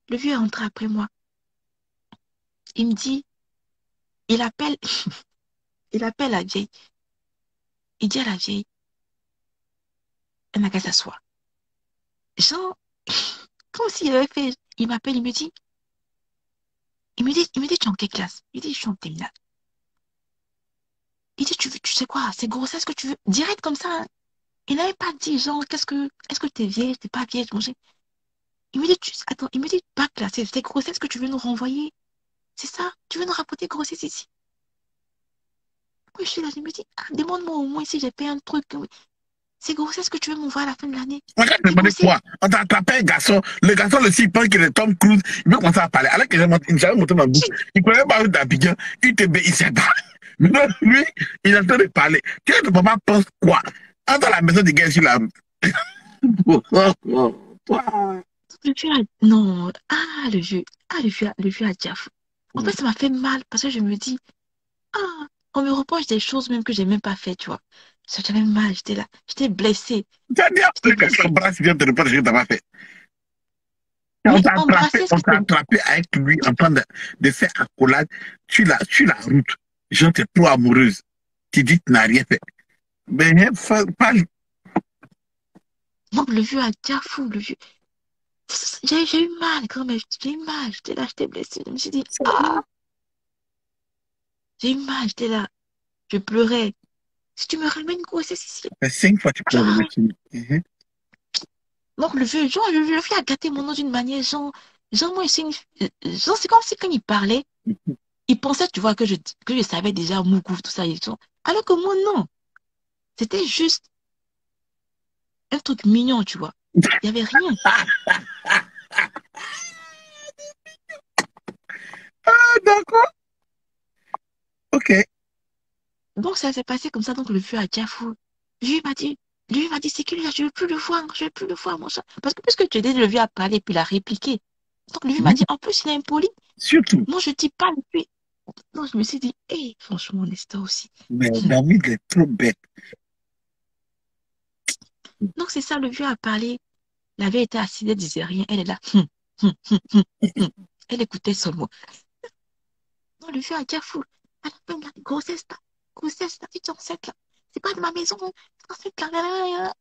le vieux est rentré après moi. Il me dit, il appelle, il appelle la vieille. Il dit à la vieille, elle n'a qu'à s'asseoir. Genre, comme s'il avait fait, il m'appelle, il me dit, tu es en quelle classe? Il dit, je suis en terminale. Il dit, tu sais quoi, c'est grossesse que tu veux. Direct comme ça, hein. Il n'avait pas dit, genre, est-ce que t'es vieille, t'es pas vieille, manger. Il me dit, attends, il me dit, bac là, c'est grossesse que tu veux nous renvoyer. C'est ça? Tu veux nous rapporter grossesse ici? Oui, je suis là, je me dis, ah, demande-moi au moins si j'ai fait un truc. Oui. C'est grossesse que tu veux m'envoyer à la fin de l'année.
On t'a demandé
Grossesse.
quoi? On t'a attrapé un garçon. Le garçon, le s'il pense qu'il est Tom Cruise, il veut commencer à parler. Alors que j'avais monté ma bouche. Il ne connaît pas d'Abidjan. Il sait pas. Maintenant, lui, il est en train de parler. Qu'est-ce que papa pense quoi? Entre à la maison des gars sur la route.
Le vieux a... Non, le vieux a déjà fou. En fait, ça m'a fait mal parce que je me dis, ah, on me reproche des choses même que j'ai même pas fait, tu vois. Ça, j'avais mal, j'étais là, j'étais blessée.
Tu as dit un
J'étais
truc avec
blessée.
ton bras, si tu te reproches ce que tu n'as pas fait.
Oui, embrasser, est-ce
On
que
t'a
c'est...
attrapé avec lui en train de faire accolade sur la route. Jean, t'es trop amoureuse. Tu dis que tu n'as rien fait. Mais parle.
Non, le vieux a déjà fou, le vieux. J'ai eu mal quand même, j'ai eu mal, j'étais là, j'étais blessée. Je me suis dit, ah, j'ai eu mal, j'étais là, je pleurais. Si tu me ramènes une grossesse ici,
Ça fait 5 fois que tu peux
genre,
revenir sur lui.
donc le vieux, genre, le vieux a gâté mon nom d'une manière, genre, moi, genre, c'est comme si quand il parlait, il pensait, tu vois, que je savais déjà Mougou, tout ça, et tout. Alors que moi, non. C'était juste un truc mignon, tu vois. Il n'y avait rien.
Ah, d'accord. Ok.
Donc, ça s'est passé comme ça. Donc, le vieux a déjà fou. Lui m'a dit, c'est qu'il je ne veux plus le voir, je ne veux plus le voir, mon chat. Parce que puisque tu dis, le vieux a parlé, puis il a répliqué. Donc, le vieux m'a dit, en plus, il est impoli.
Surtout.
Moi, je ne dis pas, et puis. Donc, je me suis dit, hé, franchement, Nestor aussi.
Mais David est trop bête.
Donc, c'est ça, le vieux a parlé. La vieille était assise, elle disait rien. Elle est là. Elle écoutait seulement. Non, le vieux a déjà fou. À la fin, la grossesse, là, tu es enceinte, là. C'est pas de ma maison, c'est enceinte, là, là, là, là.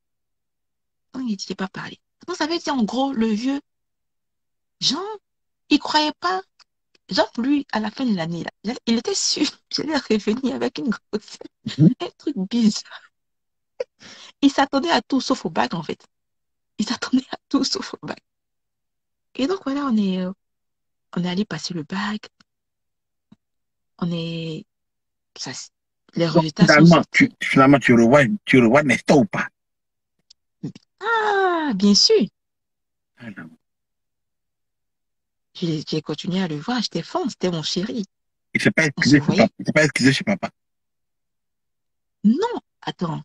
Non, il dit, pas parlé. Donc, ça veut dire, en gros, le vieux, Jean, il croyait pas. Jean, pour lui, à la fin de l'année, là, il était sûr que j'allais revenir avec une grossesse. Un truc bizarre. Il s'attendait à tout sauf au bac, en fait. Il s'attendait à tout sauf au bac. Et donc, voilà, on est allé passer le bac. On est. Ça, les
Donc,
résultats sont sortis.
finalement, tu revois Nestor ou pas?
Ah, bien sûr.
Ah, non.
J'ai continué à le voir. J'étais fan, c'était mon chéri.
Il ne s'est pas
On se
excusé chez
voyait.
papa. Il s'est pas excusé chez papa.
Non, attends.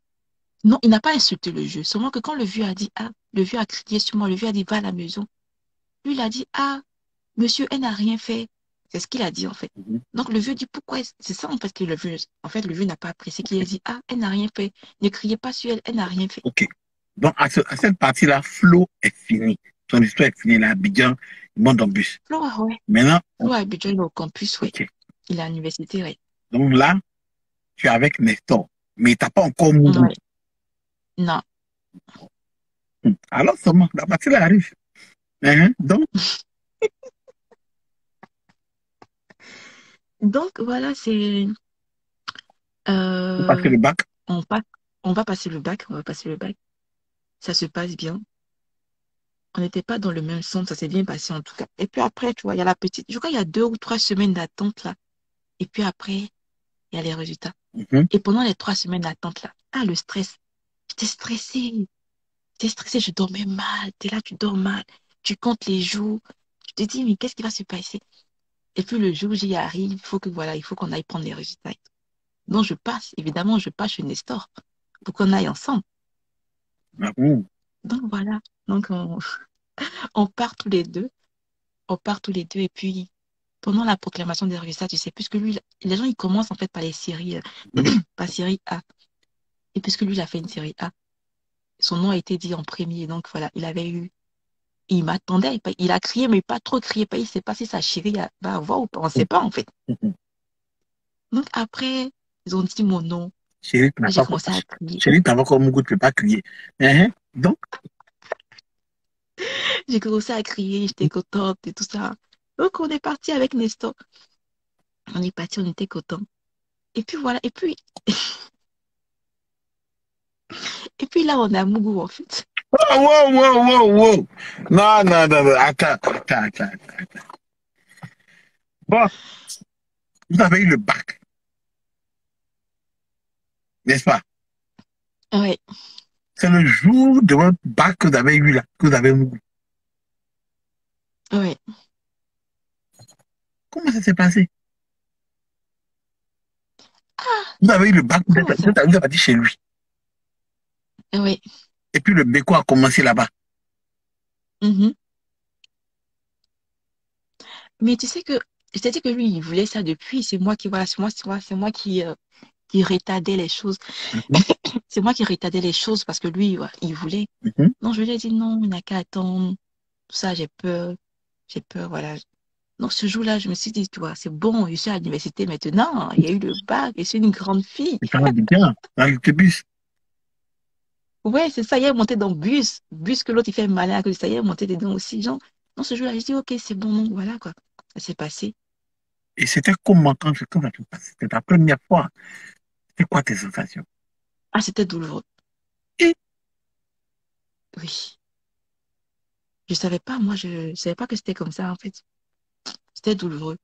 Non, il n'a pas insulté le vieux. Seulement que quand le vieux a dit, ah, le vieux a crié sur moi, le vieux a dit, va à la maison. Lui, il a dit, ah, monsieur, elle n'a rien fait. C'est ce qu'il a dit, en fait.
Mhm.
Donc, le vieux dit, pourquoi c'est ça, en fait, que le vieux, en fait, le vieux n'a pas apprécié, qu'il a dit, ah, elle n'a rien fait. Ne criez pas sur elle, elle n'a rien fait.
OK. Donc, à cette partie-là, Flo est fini. Son histoire est finie. Là, Abidjan, il monte en bus.
Flo, ouais.
Maintenant,
Flo à Abidjan, il est au campus, ouais.
OK.
Il est à l'université, ouais.
Donc là, tu es avec Nestor. Mais tu n'as pas encore Mougou.
Ouais. Non.
Alors, seulement, la partie-là arrive. Donc,
Donc, voilà, c'est...
vous passez
euh,
le bac.
on, passe, on va passer le bac, on va passer le bac. Ça se passe bien. On n'était pas dans le même centre, ça s'est bien passé en tout cas. Et puis après, tu vois, il y a la petite, je crois qu'il y a 2 ou 3 semaines d'attente là. Et puis après, il y a les résultats.
Mhm.
Et pendant les 3 semaines d'attente là, ah, le stress. J'étais stressée. J'étais stressée, je dormais mal. T'es là, tu dors mal. Tu comptes les jours. Tu te dis, mais qu'est-ce qui va se passer? Et puis le jour où j'y arrive, il faut que voilà, il faut qu'on aille prendre les résultats. Donc je passe, évidemment, je passe chez Nestor pour qu'on aille ensemble.
Ah bon.
Donc voilà. Donc on part tous les deux. On part tous les deux. Et puis, pendant la proclamation des résultats, tu sais, puisque lui, les gens, ils commencent en fait par les séries,
Mhm.
par série A. Et puisque lui, il a fait une série A, son nom a été dit en premier. Donc voilà, il avait eu. Il m'attendait. Il a crié, mais pas trop crié. Il ne sait pas si sa chérie va avoir ou pas. On ne sait pas, en fait.
Mhm.
Donc après, ils ont dit mon nom.
Chérie, tu n'as
Moi, j'ai
pas
commencé à crier.
Chérie, tu n'as pas encore Mougou, tu ne peux pas crier. Donc,
J'ai commencé à crier. J'étais contente et tout ça. Donc, on est parti avec Nestor. On est parti, on était contents. Et puis voilà. Et puis là, on a Mougou, en fait.
wow, wow, wow, wow, wow. Non, non, non, non. Attends. Bon, vous avez eu le bac, n'est-ce pas?
Ouais,
C'est le jour de votre bac que vous avez eu là, que vous avez Mougou.
ouais.
Comment ça s'est passé?
Ah,
Vous avez eu le bac,
comment ça?
vous êtes parti chez lui.
Ouais.
Et puis le béco a commencé là-bas.
Mhm. Mais tu sais que, je t'ai dit que lui, il voulait ça depuis. C'est moi qui, voilà, c'est moi qui retardais les choses.
Mhm,
C'est moi qui retardais les choses parce que lui, ouais, il voulait.
mhm.
Non, je lui ai dit non, il n'a qu'à attendre. Tout ça, j'ai peur. J'ai peur, voilà. Donc ce jour-là, je me suis dit, tu vois, c'est bon, je suis à l'université maintenant. Il y a eu le bac, je suis une grande fille.
Et ça va bien, dans l'autobus.
Ouais, c'est ça, il est monté dans le bus. Bus que l'autre, il fait malin à cause de ça. Il est monté dedans aussi. Genre, non, ce jour-là, je dis, ok, c'est bon, non, voilà, quoi. Ça s'est passé.
Et c'était comment quand ça s'est passé? C'était ta première fois. C'est quoi tes sensations?
Ah, c'était douloureux.
Et
Oui. Je savais pas, moi, je savais pas que c'était comme ça, en fait. C'était douloureux.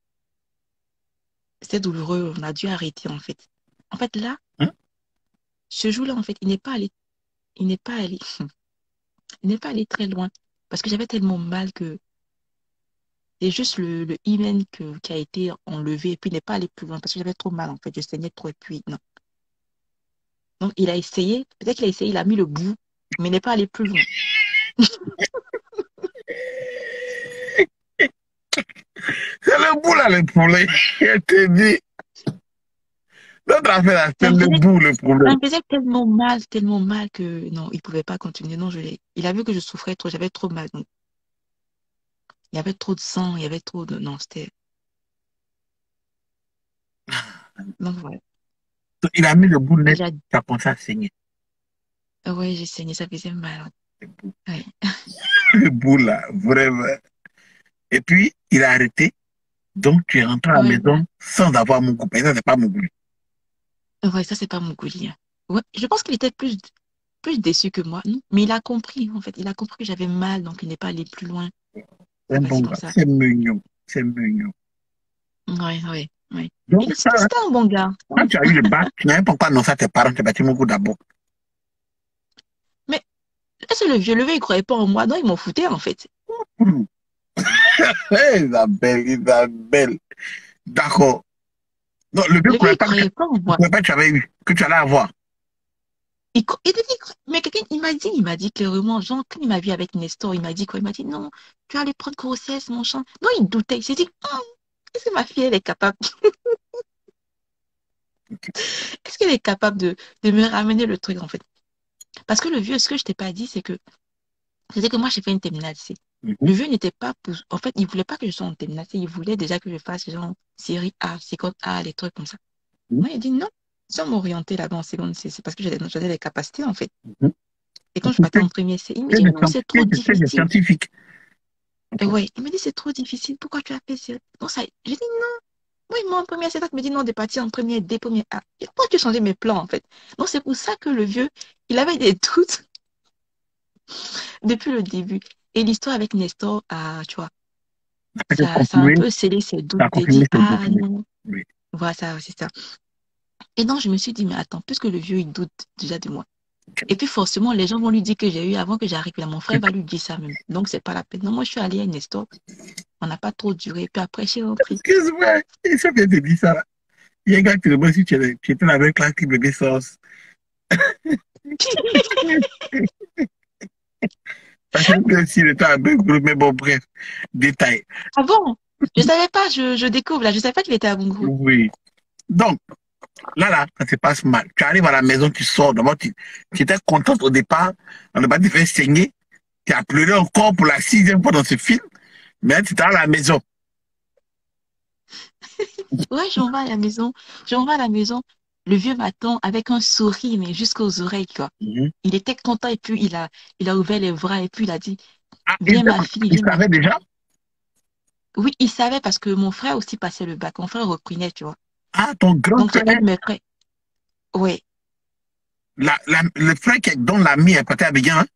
C'était douloureux. On a dû arrêter, en fait. En fait, là,
hein?
ce jour-là, en fait, il n'est pas allé, il n'est pas allé, il n'est pas allé très loin. Parce que j'avais tellement mal que c'est juste le hymen qui a été enlevé et puis il n'est pas allé plus loin parce que j'avais trop mal, en fait. Je saignais trop et puis non. Donc, il a essayé, peut-être qu'il a essayé, il a mis le bout, mais il n'est pas allé plus loin.
C'est le bout là, le problème. Je te dis. L'autre affaire là, c'est
Ça me
le
faisait,
bout le
ça
problème.
me faisait tellement mal que non, il ne pouvait pas continuer. Non, il a vu que je souffrais trop, j'avais trop mal. Donc, il y avait trop de sang, il y avait trop de. Non, c'était. Donc, voilà.
Il a mis le bout net,
Il a.
ça a commencé à saigner.
Ouais, j'ai saigné, ça faisait mal.
Le bout,
Ouais.
le bout là, vraiment. Et puis, il a arrêté. Donc, tu es rentré à la
Ouais,
maison sans avoir mon goût. Mais ça, c'est pas mon goût.
ouais, ça, c'est pas mon goût. Ouais, je pense qu'il était plus déçu que moi. Non, mais il a compris, en fait. Il a compris que j'avais mal, donc il n'est pas allé plus loin.
C'est
C'est
un
passé
bon
comme
gars.
ça.
C'est mignon. C'est mignon.
Ouais, ouais, ouais.
Donc, ça,
C'était un bon gars.
quand tu as eu le bac, tu n'avais pas encore annoncé à tes parents, tu as bâti mon goût d'abord.
Mais est-ce que le vieux levé, il croyait pas en moi? Non, ils m'en foutaient, en fait.
Hum. Hey, Isabelle, Isabelle. D'accord. Non, le vieux ne
Le vieux,
croyait
il
pas que
croyait pas en moi.
tu avais eu, que tu allais avoir.
Il dit, mais quelqu'un, il m'a dit clairement, genre, quand il m'a vu avec Nestor, il m'a dit quoi? Il m'a dit, non, tu vas aller prendre grossesse, mon champ. Non, il doutait. Il s'est dit, est-ce que ma fille, elle est capable? Est-ce qu'elle est capable de me ramener le truc, en fait? Parce que le vieux, ce que je t'ai pas dit, c'est que moi, j'ai fait une terminale C. Le vieux n'était pas pour... En fait, il voulait pas que je sois en terminale C. Il voulait déjà que je fasse genre série A, seconde A, des trucs comme ça.
Mhm.
Moi, il a dit non. Si on m'orientait là-bas en seconde C, c'est parce que j'avais les capacités, en fait.
Mhm.
Et quand je partais en premier C, il me dit non, c'est trop
C'est des
difficile.
scientifiques.
Ouais, il me dit c'est trop difficile. Pourquoi tu as fait ça? Non, ça... J'ai dit non. Moi, moi, en première C, il me dit non, de partir en premier D, premier A. Et pourquoi tu as changé mes plans, en fait? Donc, c'est pour ça que le vieux, il avait des doutes depuis le début. Et l'histoire avec Nestor, ah, tu vois,
Peut-être
ça a un
continuer,
peu scellé ses doutes.
ça a
J'ai dit,
confirmé ses
ah
doutes.
non,
Oui.
voilà, ça, c'est ça. Et donc, je me suis dit, mais attends, puisque le vieux, il doute déjà de moi. Et puis, forcément, les gens vont lui dire que j'ai eu avant que j'arrive là. Mon frère va lui dire ça même. Donc, c'est pas la peine. Non, moi, je suis allée à Nestor. On n'a pas trop duré. Puis après, j'ai repris.
Excuse-moi, et ça vient de dire ça. Il y a un gars qui te demande si tu étais dans la même classe que bébé sauce. Parce que s'il était un peu gros, mais bon, bref, détail.
Ah bon? Je savais pas, je découvre là. Je savais pas qu'il était à Bungu.
Oui. Donc, là, ça se passe mal. Tu arrives à la maison, tu sors. D'abord, tu étais contente au départ. On n'a pas te fait saigner. Tu as pleuré encore pour la sixième fois dans ce film. Mais là, tu es à la maison.
Ouais, j'en vais à la maison. J'en vais à la maison. Le vieux m'attend avec un sourire, mais jusqu'aux oreilles, quoi.
Mhm.
Il était content et puis il a ouvert les bras et puis il a dit,
Ah,
viens ma fille,
il
viens ma
savait
fille.
déjà?
Oui, il savait parce que mon frère aussi passait le bac. Mon frère reprenait, tu vois.
Ah, ton grand
Donc c'est un
frère,
de mes frères. Ouais,
le frère dont l'ami est parti à Abidjan, hein?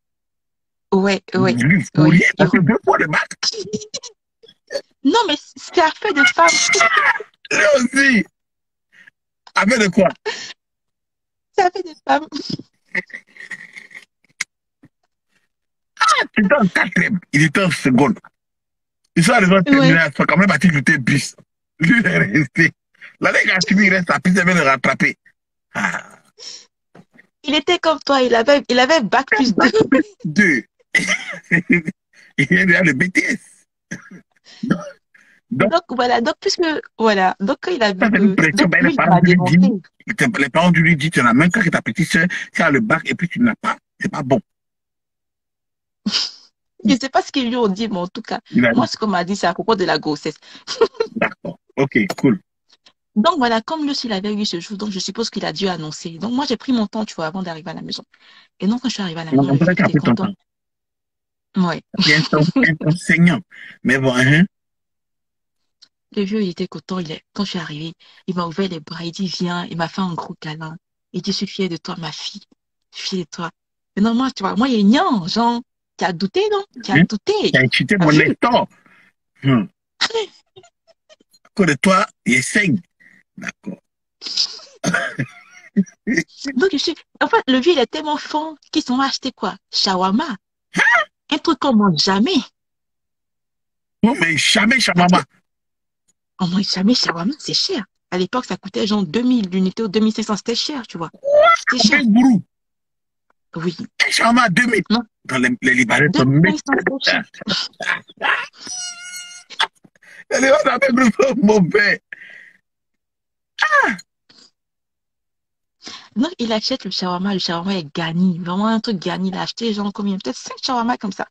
ouais,
Lui,
ouais.
lui, il a fait deux fois le bac.
Non, mais c'est affaire de femme.
Lui aussi. Avec de quoi?
C'est affaire de femme.
Tu étais en quatrième, il était en seconde. Ils sont arrivés en
Ouais.
terminale, ils sont quand même partis jeter bus. Lui, il est resté. L'année qui a suivi, il reste à piste, il vient le rattraper. Ah.
Il était comme toi, il avait bac plus 2.
Bac plus deux. Il est déjà le BTS. Donc,
Donc voilà, donc puisque voilà, donc quand il a
ça
vu
fait une
que
pression.
donc
Ben, les
lui il
parents
m'a
lui
démonté.
disent, les parents lui disent, tu n'as même qu'à que ta petite soeur, tu as le bac et puis tu n'as pas. C'est pas bon.
Je sais pas ce qu'ils lui ont dit, mais en tout cas,
Il a
moi
dit,
ce qu'on m'a dit c'est à propos de la grossesse.
d'accord. Ok, cool.
Donc voilà, comme lui aussi il avait eu ce jour, donc je suppose qu'il a dû annoncer. Donc moi j'ai pris mon temps, tu vois, avant d'arriver à la maison. Et donc quand je suis arrivée à la
On
maison,
a
le vieux
peut-être
il était
pris ton temps.
content. Ouais.
Un enseignant. Mais bon, hein.
Le vieux il était content, quand je suis arrivée, il m'a ouvert les bras, il dit viens, il m'a fait un gros câlin. Il dit je suis fière de toi, ma fille. Je suis fière de toi. Mais non, moi, tu vois, moi il est niant, genre, tu as douté, non? Tu as
Hein?
douté.
Tu as insulté
T'as
mon
vu?
Nestor. À cause de toi, il saigne. D'accord.
Donc, en fait, le vieux, il est tellement fin qu'ils sont achetés quoi? Shawarma. Un truc qu'on mange jamais.
Non, mais jamais,
Parce que,
Chamama.
on mange jamais shawarma, c'est cher. À l'époque, ça coûtait genre 2000 l'unité ou 2500, c'était cher, tu vois. C'était cher.
Avec gourou.
Oui.
Un Chamama à 2000.
Non,
Dans les Libanais sont
2500, c'était cher.
méchants. Les Libanais avec gourou sont mauvais.
Donc, il achète le shawarma est gagné. Vraiment un truc gagné. Il a acheté genre combien? Peut-être 5 shawarma comme ça.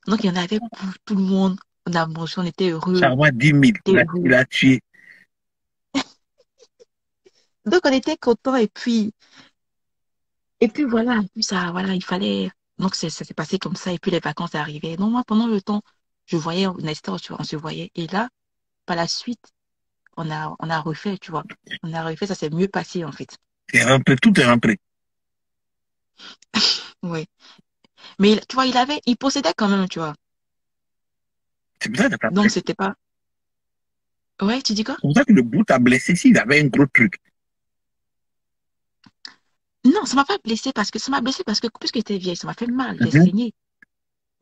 Donc, il y en avait pour tout le monde. On a mangé, on était heureux.
Chamama 10 000.
On était heureux.
Il a tué.
Donc, on était contents et puis voilà, et puis ça, voilà, il fallait. Donc, ça s'est passé comme ça, et puis les vacances arrivaient. Donc, moi, pendant le temps, je voyais Nestor, tu vois, on se voyait. Et là, par la suite, on a refait, tu vois. On a refait, ça s'est mieux passé, en fait.
C'est rentré, tout est rentré.
Oui. Mais, tu vois, il possédait quand même, tu vois.
C'est pour ça que t'as
Donc,
blessé.
c'était pas. Ouais, tu dis quoi?
C'est pour ça que le bout t'a blessé s'il avait un gros truc.
Non, ça m'a pas blessé parce que ça m'a blessé parce que plus qu'il était vieille, ça m'a fait mal, j'ai
Mhm.
saigné.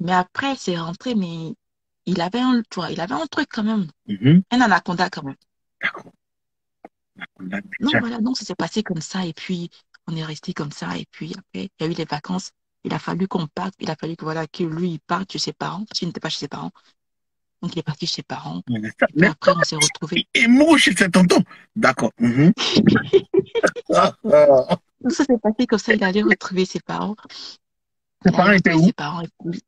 Mais après, c'est rentré, mais tu vois, il avait un truc quand même.
Mhm.
Un anaconda quand même.
D'accord. On a
Donc
déjà.
voilà, donc ça s'est passé comme ça et puis on est resté comme ça et puis après il y a eu les vacances. Il a fallu qu'on parte, il a fallu que voilà que lui il parte chez ses parents, parce qu'il n'était pas chez ses parents. Donc, il est parti chez ses parents.
Mais
Et puis après, on s'est retrouvés.
et moi, chez cet tonton. D'accord.
Donc, ça s'est passé comme ça. Il allait retrouver ses parents.
Tes
Il allait
parents étaient
retrouver
où?
ses parents. Et puis,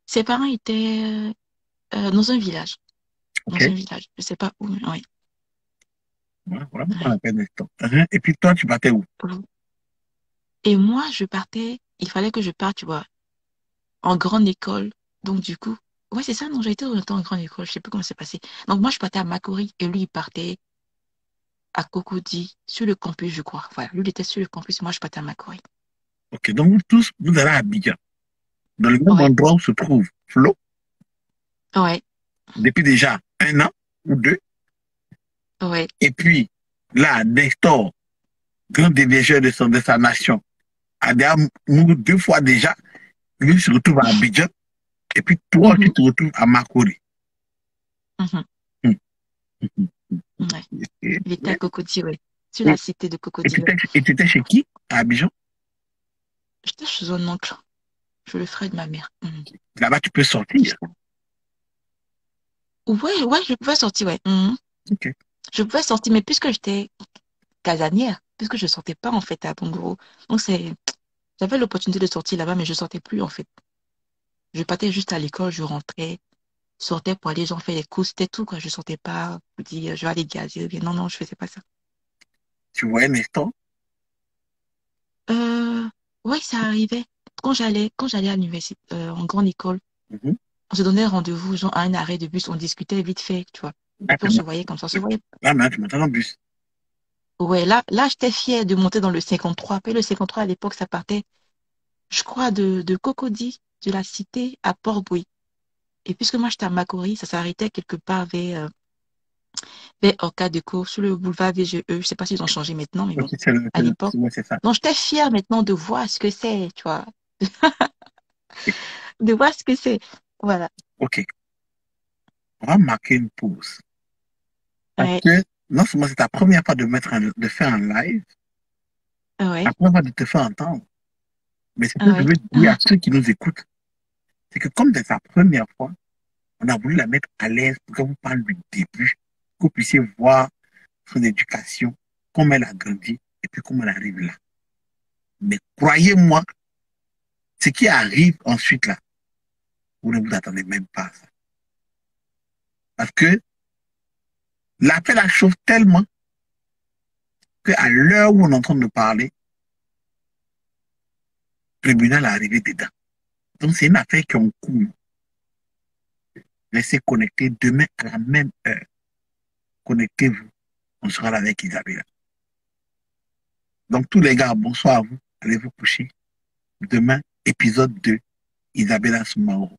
ses parents étaient dans un village.
Ok.
Dans un village. Je sais pas où, mais oui.
Voilà, voilà pourquoi on
Ouais.
appelle Nestor. Et puis toi, tu partais où?
Et moi, je partais. Il fallait que je parte, tu vois, en grande école. Donc, du coup, ouais, c'est ça, non, j'ai été orientée en grande école. Je sais plus comment c'est passé. Donc, moi, je partais à Makori et lui, il partait à Cocody, sur le campus, je crois. Voilà, lui, il était sur le campus, moi, je partais à Makori.
Ok, donc vous tous, vous allez à Abidjan, dans le même
Ouais,
endroit où se trouve Flo,
ouais,
depuis déjà 1 an ou 2.
ouais.
Et puis, là, Nestor, grand déneigeur de sa nation, a déjà mouru 2 fois déjà. Lui se retrouve à Abidjan. Et puis, toi, tu
Mhm,
te retrouves à Makori.
mhm,
Hum, hum,
ouais.
Et,
Il était à Cocody, ouais. Sur la
et,
cité de Cocody, ouais.
et tu étais chez qui à Abidjan?
J'étais chez un oncle, je le frère de ma mère. Mhm.
Là-bas, tu peux sortir.
Ouais, ouais, je pouvais sortir, ouais. Mhm.
Ok.
Je pouvais sortir, mais puisque j'étais casanière, puisque je sortais pas, en fait, à Bongoro. Donc, j'avais l'opportunité de sortir là-bas, mais je sortais plus, en fait. Je partais juste à l'école, je rentrais, sortais pour aller, genre, faire les courses, c'était tout, quoi. Je sortais pas pour dire, je vais aller gazer, ou bien non, non, je faisais pas ça.
Tu vois un instant?
Euh, ouais, ça arrivait. Quand j'allais à l'université, en grande école,
Mhm.
on se donnait rendez-vous, genre, à un arrêt de bus, on discutait vite fait, tu vois. Et
Là,
puis, on se voyait comme ça, on se voyait.
maintenant, tu montes en bus.
Ouais, là, j'étais fière de monter dans le 53. Après, le 53, à l'époque, ça partait, je crois, de Cocody, de la cité à Port-Bouilly. Et puisque moi, j'étais à Makori, ça s'arrêtait quelque part vers Orcadeco, sur le boulevard VGE. Je sais pas s'ils ont changé maintenant, mais
Ok,
bon, à l'époque.
ouais, c'est ça.
Donc, j'étais fière maintenant de voir ce que c'est, tu vois, de voir ce que c'est. Voilà.
Ok, on va marquer une pause. Parce
Ouais,
que non seulement c'est ta première fois de faire un live, la
ouais,
première fois de te faire entendre, mais ce que je
ouais.
veux dire à ceux qui nous écoutent, c'est que comme c'est sa première fois, on a voulu la mettre à l'aise pour qu'elle vous parle du début, que vous puissiez voir son éducation, comment elle a grandi et puis comment elle arrive là. Mais croyez-moi, ce qui arrive ensuite là, vous ne vous attendez même pas à ça. Parce que l'appel la chauffe tellement qu'à l'heure où on est en train de parler, le tribunal est arrivé dedans. Donc c'est une affaire qui est en cours. Restez connectés demain à la même heure. Connectez-vous. On sera là avec Isabella. Donc tous les gars, bonsoir à vous. Allez vous coucher. Demain, épisode 2, Isabella Soumaro.